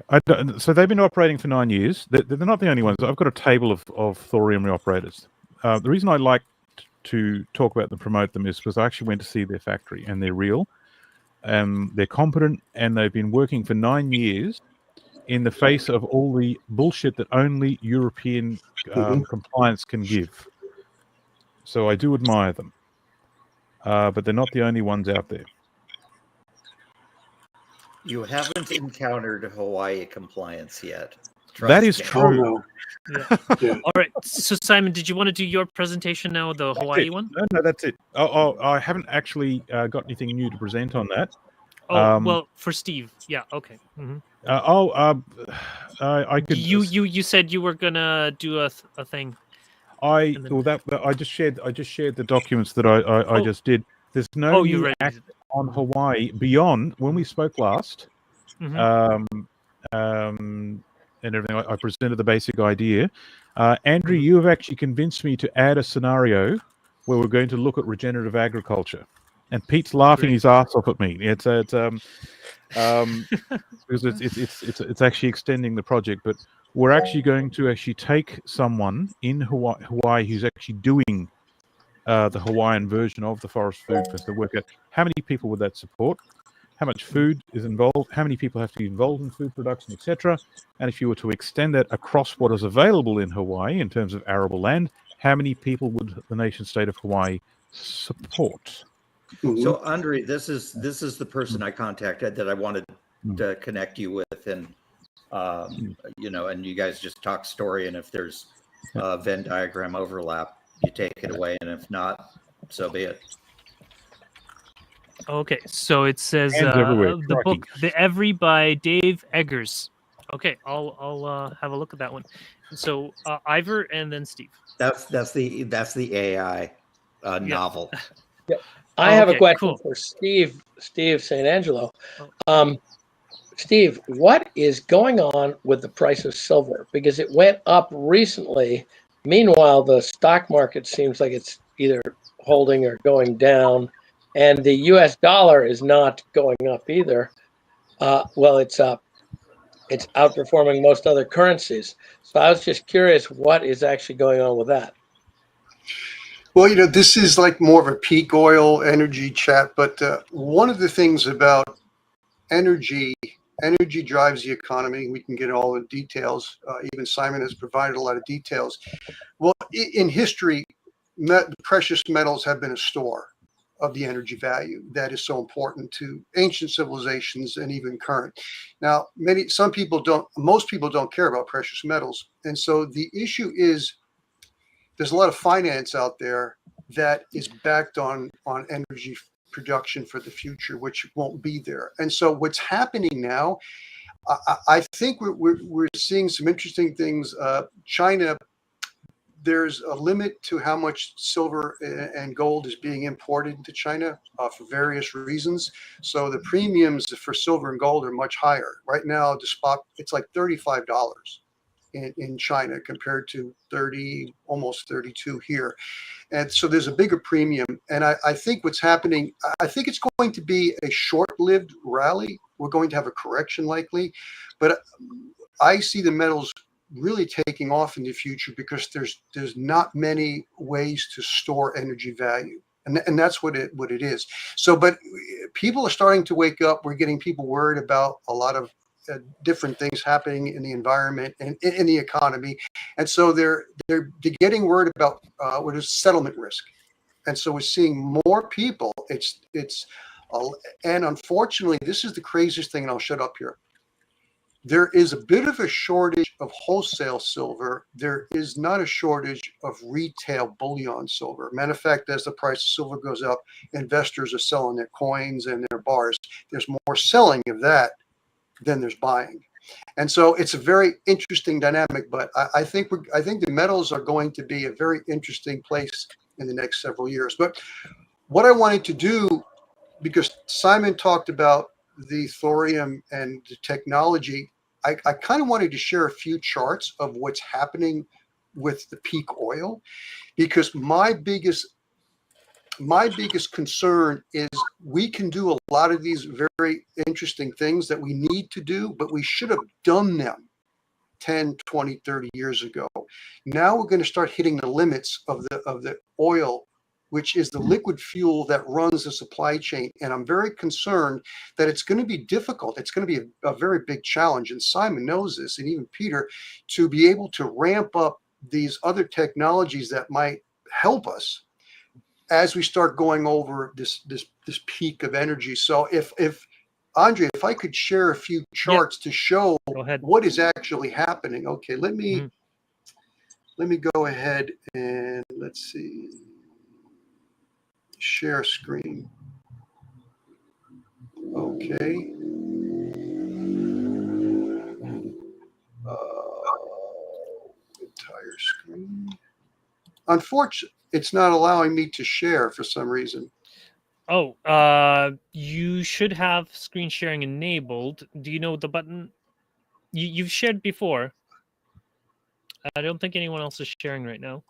So they've been operating for 9 years. They're not the only ones. I've got a table of thorium operators. The reason I like to talk about them, promote them, is because I actually went to see their factory, and they're real. They're competent, and they've been working for 9 years in the face of all the bullshit that only European compliance can give. So I do admire them. But they're not the only ones out there. You haven't encountered Hawaii compliance yet. That is me. true. Oh, no. Yeah. All right. So Simon, did you want to do your presentation now, the Hawaii one? No, that's it. I haven't actually got anything new to present on that. Oh, well, for Steve. Yeah. Okay. Mm-hmm. I could. You said you were gonna do a thing. I just shared the documents that I just did. There's no new act on Hawaii beyond when we spoke last. Mm-hmm. And everything. I presented the basic idea. Andrew, you have actually convinced me to add a scenario where we're going to look at regenerative agriculture. And Pete's laughing his ass off at me. It's because it's actually extending the project, but we're actually going to take someone in Hawaii who's actually doing the Hawaiian version of the Forest Food Fest to work out how many people would that support, how much food is involved, how many people have to be involved in food production, etc. And if you were to extend that across what is available in Hawaii in terms of arable land, how many people would the nation state of Hawaii support? So Andre, this is the person I contacted that I wanted to connect you with, and and you guys just talk story, and if there's a Venn diagram overlap, you take it away, and if not, so be it. Okay, so it says the book "The Every" by Dave Eggers. Okay, I'll have a look at that one. So Ivor and then Steve. That's the AI novel. Yep. I have a question for Steve St. Angelo. Steve, what is going on with the price of silver? Because it went up recently. Meanwhile, the stock market seems like it's either holding or going down. And the U.S. dollar is not going up either. Well, it's up. It's outperforming most other currencies. So I was just curious what is actually going on with that. Well, this is like more of a peak oil energy chat, but one of the things about energy drives the economy. We can get all the details. Even Simon has provided a lot of details. Well, in history, precious metals have been a store of the energy value that is so important to ancient civilizations and even current. Now, most people don't care about precious metals. And so the issue is there's a lot of finance out there that is backed on energy production for the future, which won't be there. And so what's happening now, I think we're seeing some interesting things. China, there's a limit to how much silver and gold is being imported into China for various reasons. So the premiums for silver and gold are much higher. Right now, the spot, it's like $35 in China compared to 30, almost 32 here. And so there's a bigger premium. And I think what's happening, I think it's going to be a short-lived rally. We're going to have a correction likely, but I see the metals really taking off in the future because there's not many ways to store energy value. And that's what it is. So, but people are starting to wake up. We're getting people worried about a lot of different things happening in the environment and in the economy. And so they're getting worried about what is settlement risk. And so we're seeing more people. And unfortunately, this is the craziest thing, and I'll shut up here. There is a bit of a shortage of wholesale silver. There is not a shortage of retail bullion silver. Matter of fact, as the price of silver goes up, investors are selling their coins and their bars. There's more selling of that than there's buying. And so it's a very interesting dynamic, but I think the metals are going to be a very interesting place in the next several years. But what I wanted to do, because Simon talked about the thorium and the technology, I kind of wanted to share a few charts of what's happening with the peak oil, because my biggest my biggest concern is we can do a lot of these very interesting things that we need to do, but we should have done them 10, 20, 30 years ago. Now we're going to start hitting the limits of the oil, which is the liquid fuel that runs the supply chain. And I'm very concerned that it's going to be difficult. It's going to be a very big challenge. And Simon knows this, and even Peter, to be able to ramp up these other technologies that might help us as we start going over this peak of energy. So if Andre, if I could share a few charts to show what is actually happening. Okay, let me go ahead and let's see. Share screen. Okay. Entire screen. Unfortunately, it's not allowing me to share for some reason. Oh, you should have screen sharing enabled. Do you know the button? You've shared before. I don't think anyone else is sharing right now.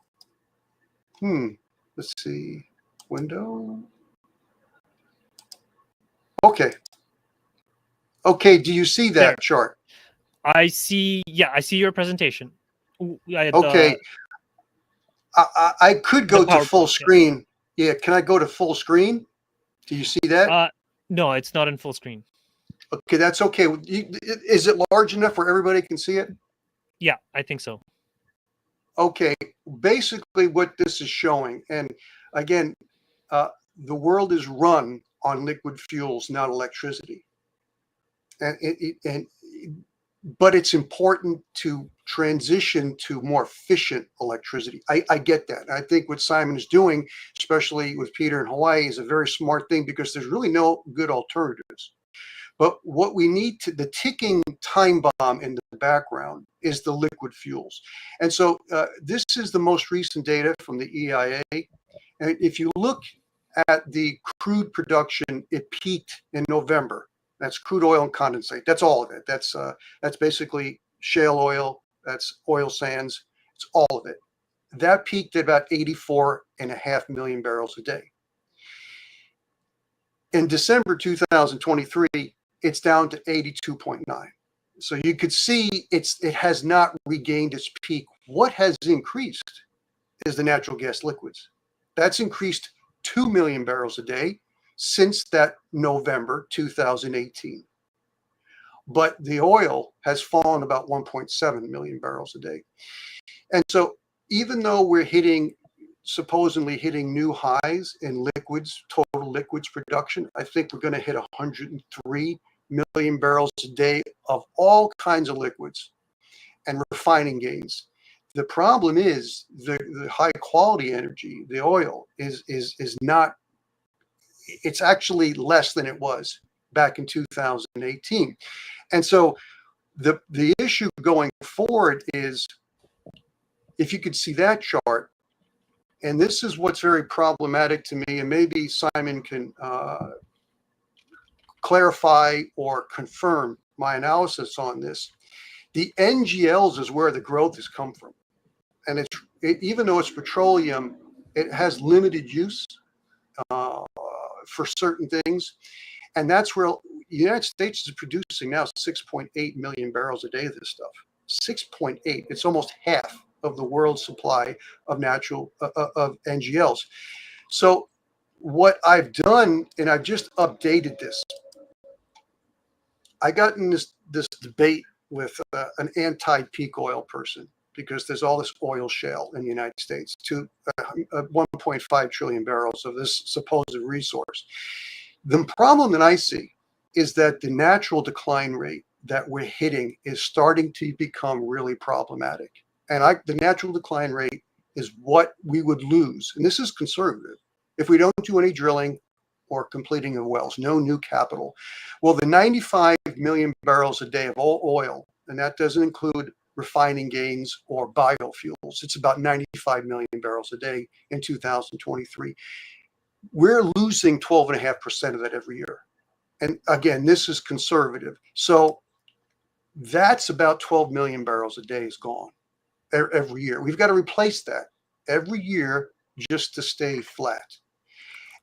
Let's see. Window. Okay. Okay, do you see that chart? I see, yeah, I see your presentation. Okay. I could go to full screen. Yeah, can I go to full screen? Do you see that? No, it's not in full screen. Okay, that's okay. Is it large enough where everybody can see it? Yeah, I think so. Okay, basically what this is showing, and again, the world is run on liquid fuels, not electricity. But it's important to transition to more efficient electricity. I get that. I think what Simon is doing, especially with Peter in Hawaii, is a very smart thing because there's really no good alternatives. But what we need to, the ticking time bomb in the background is the liquid fuels. And so this is the most recent data from the EIA. And if you look at the crude production, it peaked in November. That's crude oil and condensate. That's all of it. That's basically shale oil. That's oil sands. It's all of it. That peaked at about 84.5 million barrels a day. In December 2023, it's down to 82.9. So you could see it has not regained its peak. What has increased is the natural gas liquids. That's increased 2 million barrels a day since that November 2018. But the oil has fallen about 1.7 million barrels a day. And so even though we're supposedly hitting new highs in liquids, total liquids production, I think we're going to hit 103 million barrels a day of all kinds of liquids and refining gains. The problem is the high quality energy, the oil, is not, it's actually less than it was back in 2018. And so the issue going forward is, if you could see that chart, and this is what's very problematic to me, and maybe Simon can clarify or confirm my analysis on this. The NGLs is where the growth has come from. And even though it's petroleum, it has limited use for certain things. And that's where the United States is producing now 6.8 million barrels a day of this stuff. 6.8. It's almost half of the world's supply of of NGLs. So what I've done, and I've just updated this, I got in this debate with an anti-peak oil person, because there's all this oil shale in the United States, 1.5 trillion barrels of this supposed resource. The problem that I see is that the natural decline rate that we're hitting is starting to become really problematic. And the natural decline rate is what we would lose, and this is conservative, if we don't do any drilling or completing of wells, no new capital. Well, the 95 million barrels a day of oil, and that doesn't include refining gains or biofuels, it's about 95 million barrels a day in 2023. We're losing 12.5% of that every year. And again, this is conservative. So that's about 12 million barrels a day is gone every year. We've got to replace that every year just to stay flat.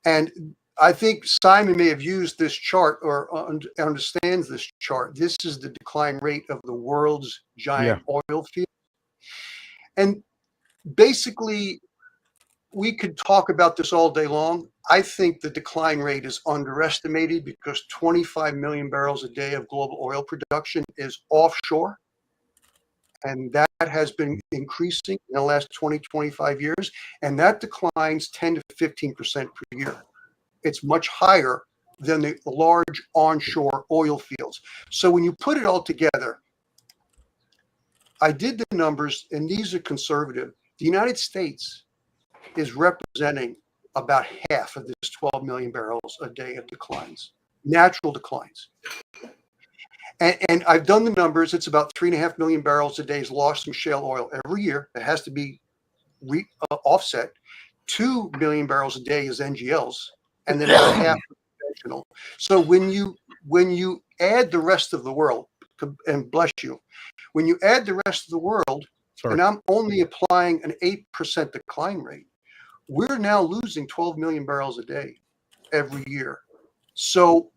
And I think Simon may have used this chart or understands this chart. This is the decline rate of the world's giant oil field. And basically, we could talk about this all day long. I think the decline rate is underestimated because 25 million barrels a day of global oil production is offshore. And that has been increasing in the last 20, 25 years. And that declines 10 to 15% per year. It's much higher than the large onshore oil fields. So when you put it all together, I did the numbers, and these are conservative. The United States is representing about half of this 12 million barrels a day of declines, natural declines. And I've done the numbers. It's about 3.5 million barrels a day is lost from shale oil every year. It has to be offset. 2 million barrels a day is NGLs, and then about half conventional. So when you add the rest of the world, and bless you, when you add the rest of the world, and I'm only applying an 8% decline rate, we're now losing 12 million barrels a day every year. So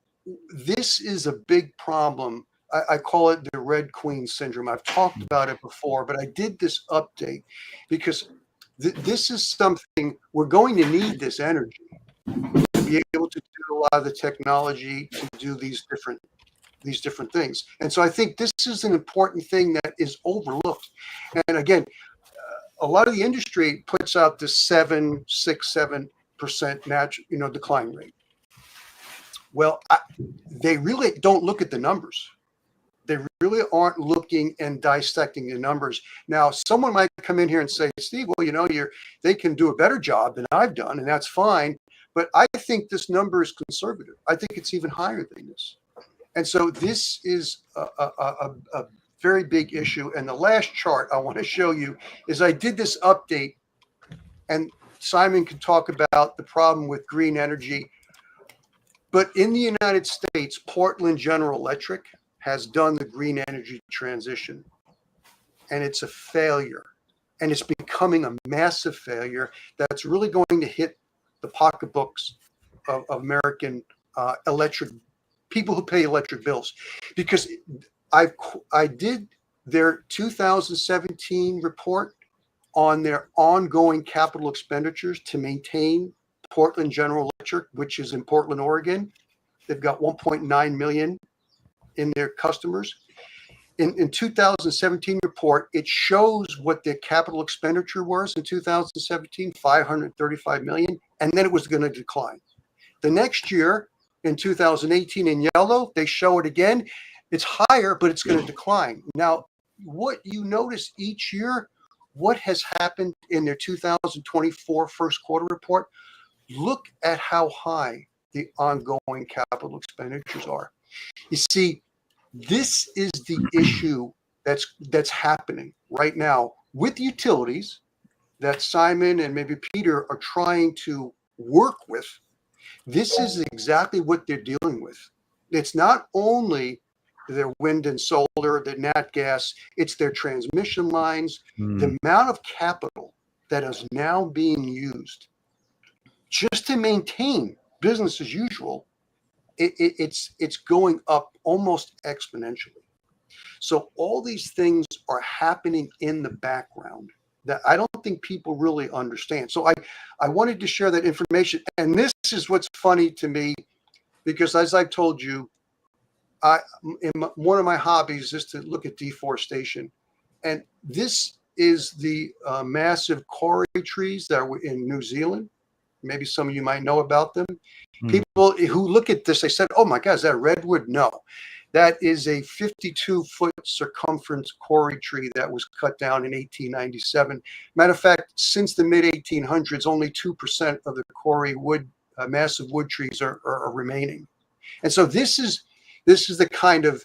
this is a big problem. I call it the Red Queen syndrome. I've talked about it before, but I did this update because this is something we're going to need, this energy to be able to do a lot of the technology to do these different things. And so I think this is an important thing that is overlooked. And again, a lot of the industry puts out this 7% natural, decline rate. Well, they really don't look at the numbers. They really aren't looking and dissecting the numbers. Now, someone might come in here and say, Steve, well, they can do a better job than I've done, and that's fine. But I think this number is conservative. I think it's even higher than this. And so this is a very big issue. And the last chart I want to show you is I did this update, and Simon can talk about the problem with green energy. But in the United States, Portland General Electric has done the green energy transition, and it's a failure. And it's becoming a massive failure that's really going to hit the pocketbooks of American electric people who pay electric bills. Because I did their 2017 report on their ongoing capital expenditures to maintain Portland General Electric, which is in Portland, Oregon. They've got 1.9 million in their customers. In 2017 report, it shows what their capital expenditure was in 2017, 535 million, and then it was going to decline. The next year, in 2018 in yellow, they show it again. It's higher, but it's going to decline. Now, what you notice each year, what has happened in their 2024 first quarter report, look at how high the ongoing capital expenditures are. You see, this is the issue that's happening right now with utilities that Simon and maybe Peter are trying to work with. This is exactly what they're dealing with. It's not only their wind and solar, their nat gas, it's their transmission lines, the amount of capital that is now being used just to maintain business as usual. It's going up almost exponentially. So all these things are happening in the background that I don't think people really understand. So I wanted to share that information. And this is what's funny to me, because as I've told you, one of my hobbies is to look at deforestation. And this is the massive kauri trees that were in New Zealand. Maybe some of you might know about them. People who look at this, they said, oh my God, is that redwood? No, that is a 52-foot circumference kauri tree that was cut down in 1897. Matter of fact, since the mid-1800s, only 2% of the kauri wood, massive wood trees are remaining. And so this is the kind of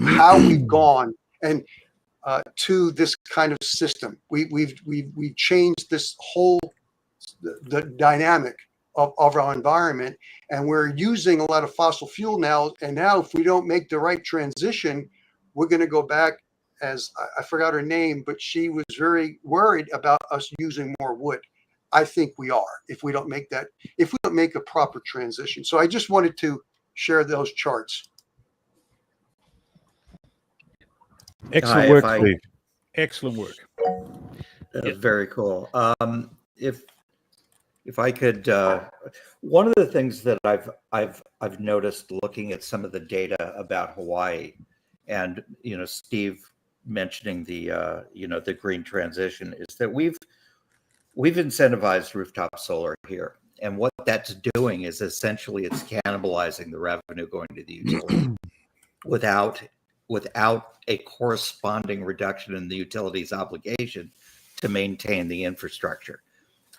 how we've gone and to this kind of system. We've changed this whole the dynamic of our environment, and we're using a lot of fossil fuel now. And now, if we don't make the right transition, we're going to go back. As I forgot her name, but she was very worried about us using more wood. I think we are if we don't make a proper transition. So I just wanted to share those charts. Excellent work, Steve. Excellent work. Very cool. If I could, one of the things that I've noticed looking at some of the data about Hawaii, and Steve mentioning the the green transition, is that we've incentivized rooftop solar here, and what that's doing is essentially it's cannibalizing the revenue going to the utility without a corresponding reduction in the utility's obligation to maintain the infrastructure.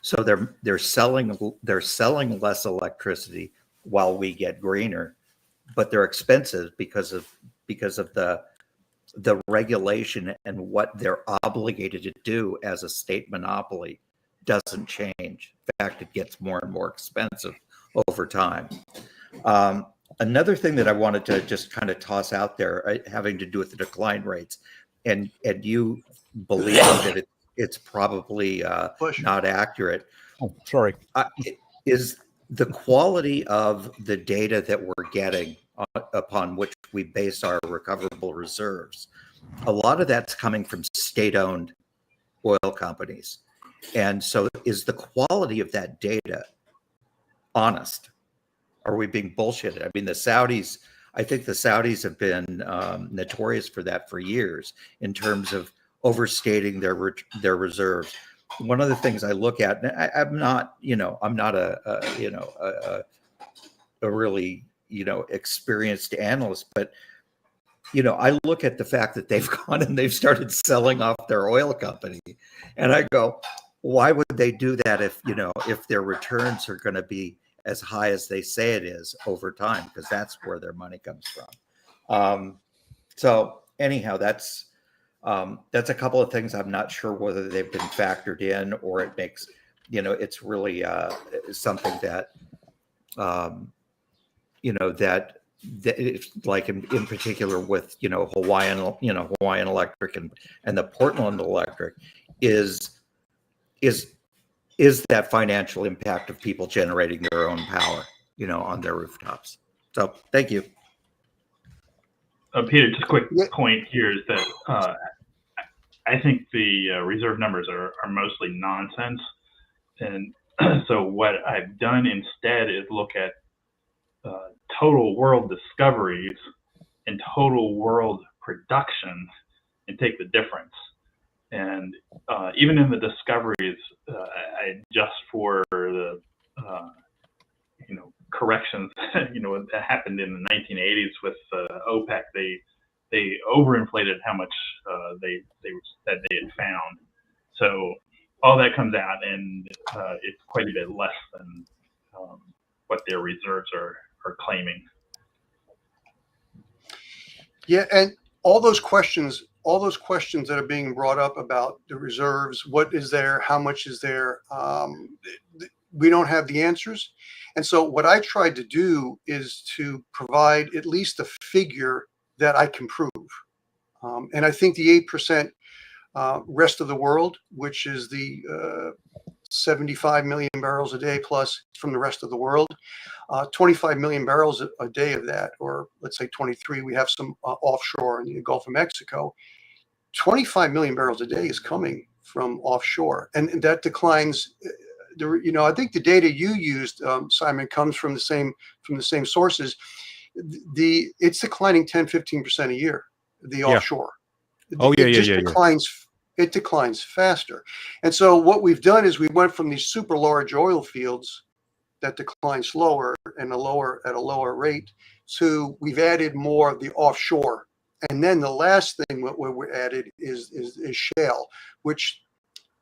So they're selling less electricity while we get greener, but they're expensive because of the regulation, and what they're obligated to do as a state monopoly doesn't change. In fact, it gets more and more expensive over time. Another thing that I wanted to just kind of toss out there, having to do with the decline rates, and you believe that it's probably not accurate. Oh, sorry. Is the quality of the data that we're getting upon which we base our recoverable reserves, a lot of that's coming from state-owned oil companies. And so is the quality of that data honest? Are we being bullshitted? I mean, I think the Saudis have been notorious for that for years in terms of overstating their reserves. One of the things I look at, and I'm not a really experienced analyst, but I look at the fact that they've gone and they've started selling off their oil company, and I go, why would they do that if their returns are going to be as high as they say it is over time, because that's where their money comes from. So anyhow, that's a couple of things I'm not sure whether they've been factored in, or it makes, it's really something that, that it's like in particular with, Hawaiian Electric and the Portland Electric is that financial impact of people generating their own power, on their rooftops. So thank you. Peter, just a quick point here is that I think the reserve numbers are mostly nonsense. And so what I've done instead is look at total world discoveries and total world production and take the difference. And even in the discoveries, I adjust for the corrections that happened in the 1980s with OPEC. They overinflated how much they said they had found. So all that comes out, and it's quite a bit less than what their reserves are claiming. Yeah, and all those questions that are being brought up about the reserves, what is there, how much is there, we don't have the answers. And so what I tried to do is to provide at least a figure that I can prove. And I think the 8% rest of the world, which is the 75 million barrels a day plus from the rest of the world, 25 million barrels a day of that, or let's say 23, we have some offshore in the Gulf of Mexico. 25 million barrels a day is coming from offshore, and that declines. I think the data you used, Simon, comes from the same sources. It's declining 10-15% a year, the offshore. It declines faster. And so what we've done is we went from these super large oil fields that decline slower and at a lower rate to we've added more of the offshore. And then the last thing what we added is shale, which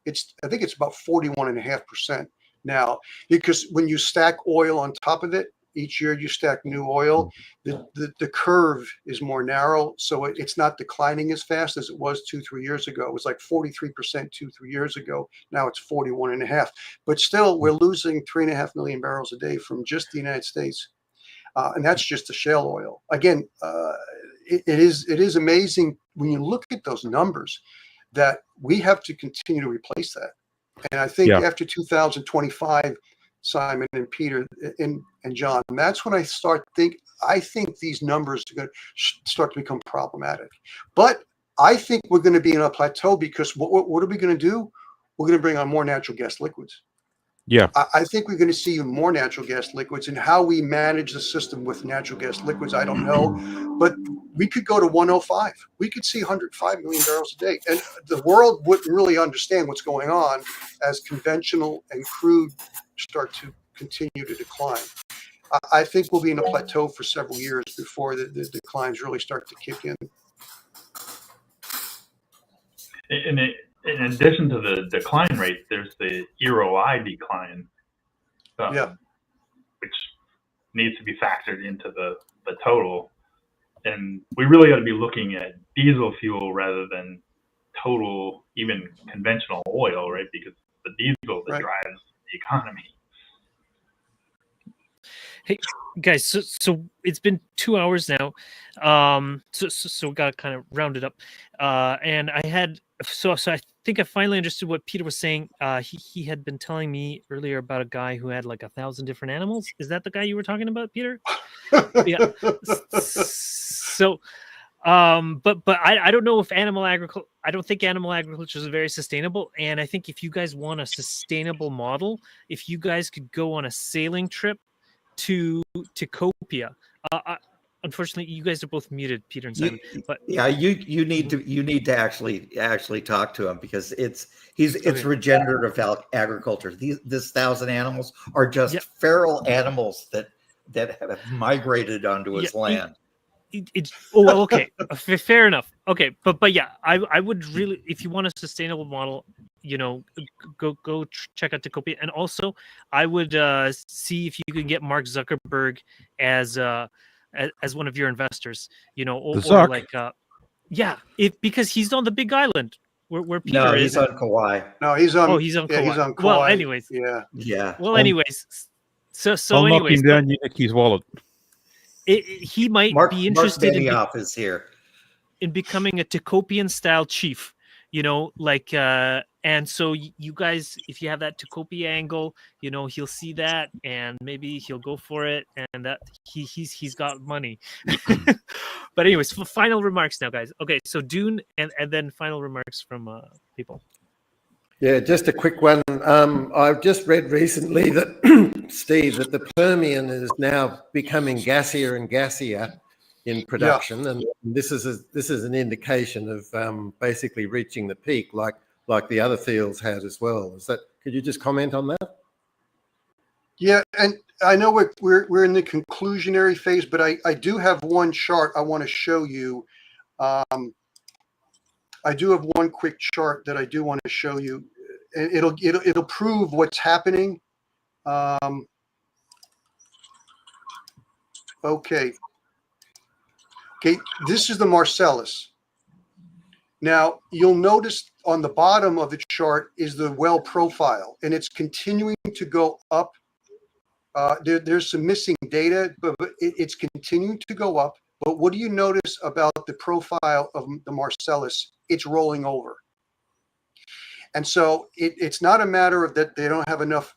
I think it's about 41.5% now, because when you stack oil on top of it, each year you stack new oil, the curve is more narrow, so it's not declining as fast as it was 2-3 years ago. It was like 43% 2-3 years ago. Now it's 41.5. But still, we're losing 3.5 million barrels a day from just the United States, and that's just the shale oil. Again, it is amazing when you look at those numbers that we have to continue to replace that. And I think after 2025, Simon and Peter and John, that's when I think these numbers are going to start to become problematic. But I think we're going to be in a plateau because what are we going to do? We're going to bring on more natural gas liquids. Yeah. I think we're going to see more natural gas liquids, and how we manage the system with natural gas liquids, I don't know. But we could go to 105. We could see 105 million barrels a day. And the world wouldn't really understand what's going on as conventional and crude start to continue to decline. I think we'll be in a plateau for several years before the declines really start to kick in. In addition to the decline rate, there's the EROI decline, which needs to be factored into the total. And we really got to be looking at diesel fuel rather than total, even conventional oil, right? Because the diesel that drives the economy. Hey guys, so it's been 2 hours now, so we got to kind of round it up, and I had so I think I finally understood what Peter was saying. He had been telling me earlier about a guy who had like 1,000 different animals. Is that the guy you were talking about, Peter? Yeah. So, but I don't know if I don't think animal agriculture is very sustainable, and I think if you guys want a sustainable model, if you guys could go on a sailing trip to Copia. Unfortunately, you guys are both muted, Peter and Simon. But you need to actually talk to him, because it's regenerative agriculture. This 1,000 animals are just feral animals that have migrated onto his land. Okay, fair enough. Okay, but yeah, I would really, if you want a sustainable model, go check out Tacopia. And also, I would see if you can get Mark Zuckerberg as one of your investors. Or like because he's on the Big Island where Peter is. He's on Kauai. No, he's on. Oh, he's on Kauai. He's on Kauai. Well, anyways. Yeah. Well, anyways. So I'll knock anyways, him down. You nick his wallet. He might be interested is here in becoming a Tacopian style chief, and so you guys, if you have that Tacopia angle, he'll see that and maybe he'll go for it, and that he's got money. But anyways, final remarks now, guys. Okay, so Dune and then final remarks from people. Yeah, just a quick one. I've just read recently that, Steve, that the Permian is now becoming gassier and gassier in production, and this is an indication of basically reaching the peak, like the other fields had as well. Could you just comment on that? Yeah, and I know we're in the conclusionary phase, but I do have one chart I want to show you. I do have one quick chart that I do want to show you. It'll prove what's happening. Okay, this is the Marcellus. Now, you'll notice on the bottom of the chart is the well profile, and it's continuing to go up. There's some missing data, but it's continuing to go up. But what do you notice about the profile of the Marcellus? It's rolling over. And so it's not a matter of that they don't have enough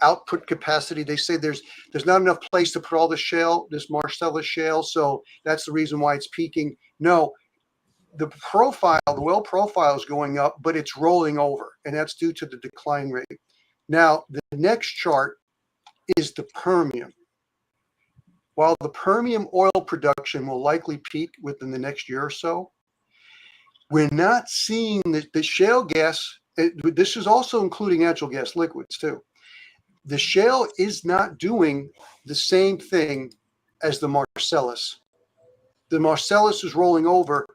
output capacity. They say there's not enough place to put all the shale, this Marcellus shale, so that's the reason why it's peaking. No, the well profile is going up, but it's rolling over, and that's due to the decline rate. Now, the next chart is the Permian. While the Permian oil production will likely peak within the next year or so, we're not seeing the shale gas. This is also including natural gas liquids too. The shale is not doing the same thing as the Marcellus. The Marcellus is rolling over.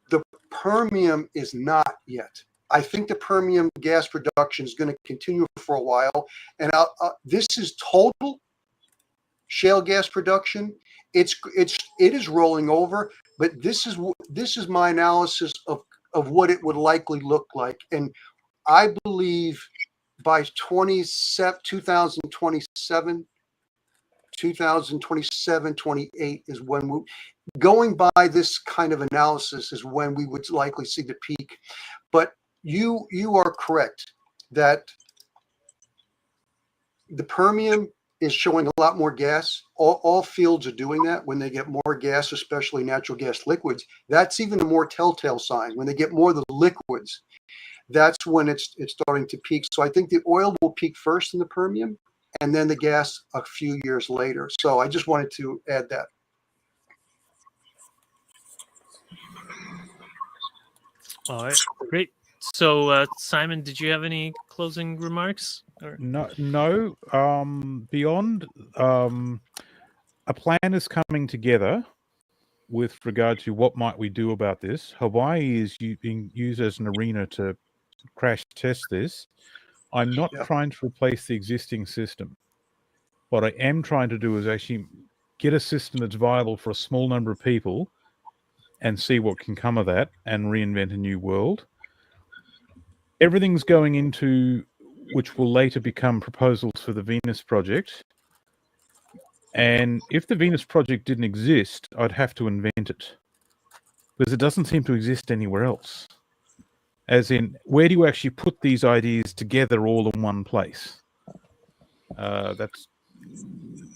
The Permian is not yet. I think the Permian gas production is going to continue for a while. And this is total shale gas production. It is rolling over, but this is my analysis of what it would likely look like. And I believe by 2027, 28 is when going by this kind of analysis is when we would likely see the peak. But you are correct. that the Permian is showing a lot more gas. All fields are doing that. When they get more gas, especially natural gas liquids, that's even a more telltale sign. When they get more of the liquids, that's when it's starting to peak. So I think the oil will peak first in the Permian, and then the gas a few years later. So I just wanted to add that. All right, great. So, Simon, did you have any closing remarks? Or? No. Beyond, a plan is coming together with regard to what might we do about this. Hawaii is being used as an arena to crash test this. I'm not trying to replace the existing system. What I am trying to do is actually get a system that's viable for a small number of people and see what can come of that and reinvent a new world. Everything's going into which will later become proposals for the Venus Project. And if the Venus Project didn't exist, I'd have to invent it. Because it doesn't seem to exist anywhere else. As in, where do you actually put these ideas together all in one place?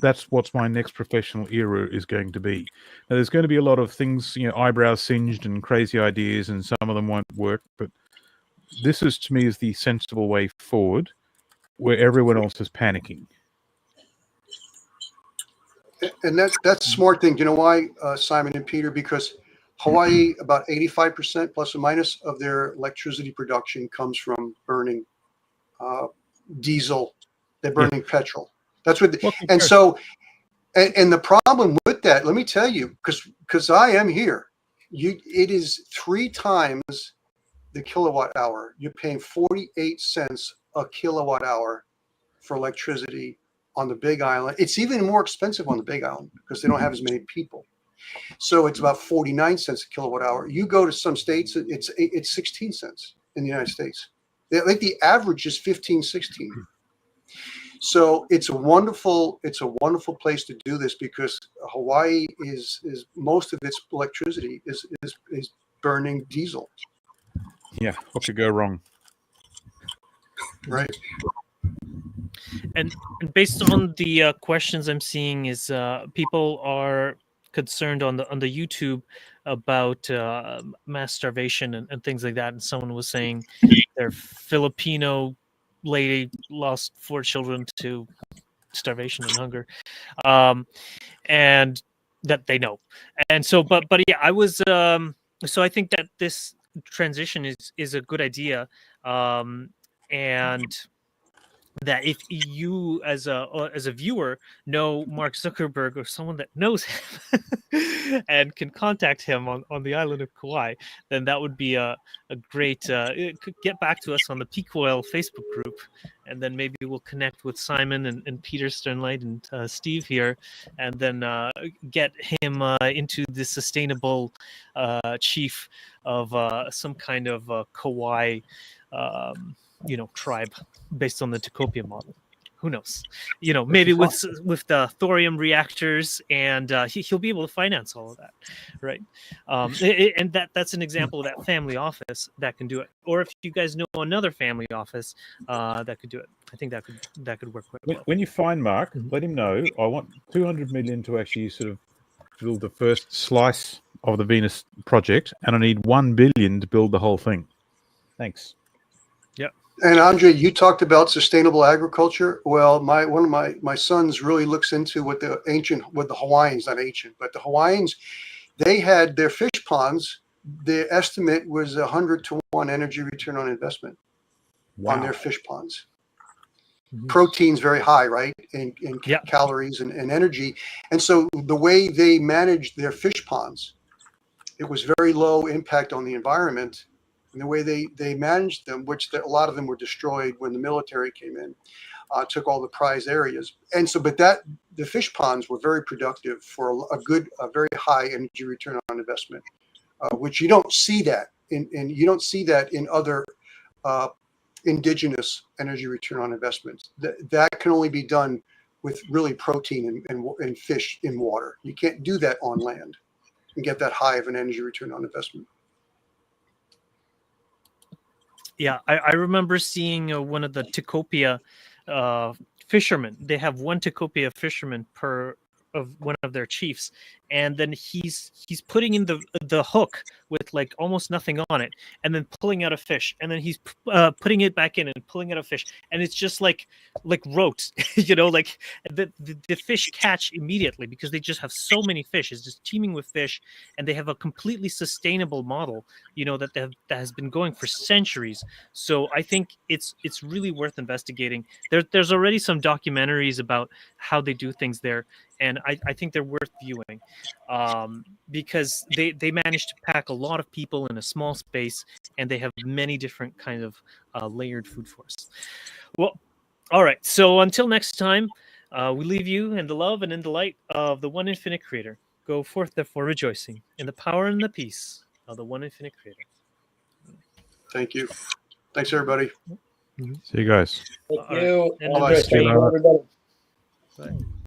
That's what my next professional era is going to be. Now, there's going to be a lot of things, eyebrows singed and crazy ideas, and some of them won't work, but this is, to me, is the sensible way forward, where everyone else is panicking. And that's a smart thing. Do you know why, Simon and Peter? Because Hawaii, about 85% plus or minus of their electricity production comes from burning diesel. They're burning petrol. That's what. And so, and the problem with that, let me tell you, because I am here. It is 3 times the kilowatt hour. You're paying 48 cents a kilowatt hour for electricity on the Big Island. It's even more expensive on the Big Island because they don't have as many people. So it's about 49 cents a kilowatt hour. You go to some states, it's 16 cents in the United States. Like the average is 15, 16. So it's a wonderful place to do this because Hawaii is most of its electricity is burning diesel. Yeah, what could go wrong? Right. And based on the questions I'm seeing, is people are concerned on the YouTube about mass starvation and things like that. And someone was saying their Filipino lady lost 4 children to starvation and hunger, and that they know. And so, but yeah, I was so I think that this transition is a good idea, and that if you as a viewer know Mark Zuckerberg or someone that knows him and can contact him on the island of Kauai, then that would be a great get back to us on the Peak Oil Facebook group, and then maybe we'll connect with Simon and Peter Sternlight and Steve here, and then get him into the sustainable chief of some kind of Kauai tribe based on the Tacopia model. Who knows? Maybe with the thorium reactors, and he'll be able to finance all of that, right? And that's an example of that family office that can do it. Or if you guys know another family office that could do it, I think that could work quite well. When you find Mark, let him know. I want 200 million to actually sort of build the first slice of the Venus project, and I need 1 billion to build the whole thing. Thanks. Yeah. And Andre, you talked about sustainable agriculture. Well, one of my sons really looks into what the Hawaiians, not ancient, but the Hawaiians, they had their fish ponds. The estimate was 100-to-1 energy return on investment on their fish ponds. Mm-hmm. Protein's very high, right? And calories and energy. And so the way they managed their fish ponds, it was very low impact on the environment. And the way they managed them, which a lot of them were destroyed when the military came in, took all the prize areas. And so, but the fish ponds were very productive for a very high energy return on investment, which you don't see that you don't see that in other indigenous energy return on investments. That can only be done with really protein and fish in water. You can't do that on land and get that high of an energy return on investment. Yeah, I remember seeing one of the Tikopia fishermen. They have one Tikopia fisherman per of one of their chiefs, and then he's putting in the hook with like almost nothing on it, and then pulling out a fish, and then he's putting it back in and pulling out a fish, and it's just like rote, like the fish catch immediately because they just have so many fish. It's just teeming with fish, and they have a completely sustainable model, that has been going for centuries. So I think it's really worth investigating. There's already some documentaries about how they do things there, and I think they're worth viewing, because they managed to pack a lot of people in a small space, and they have many different kind of layered food forests. Well, all right. So until next time, we leave you in the love and in the light of the one infinite Creator. Go forth, therefore, rejoicing in the power and the peace of the one infinite Creator. Thank you. Thanks, everybody. See you guys. Thank you. And Bye-bye. Thank you, everybody. Bye.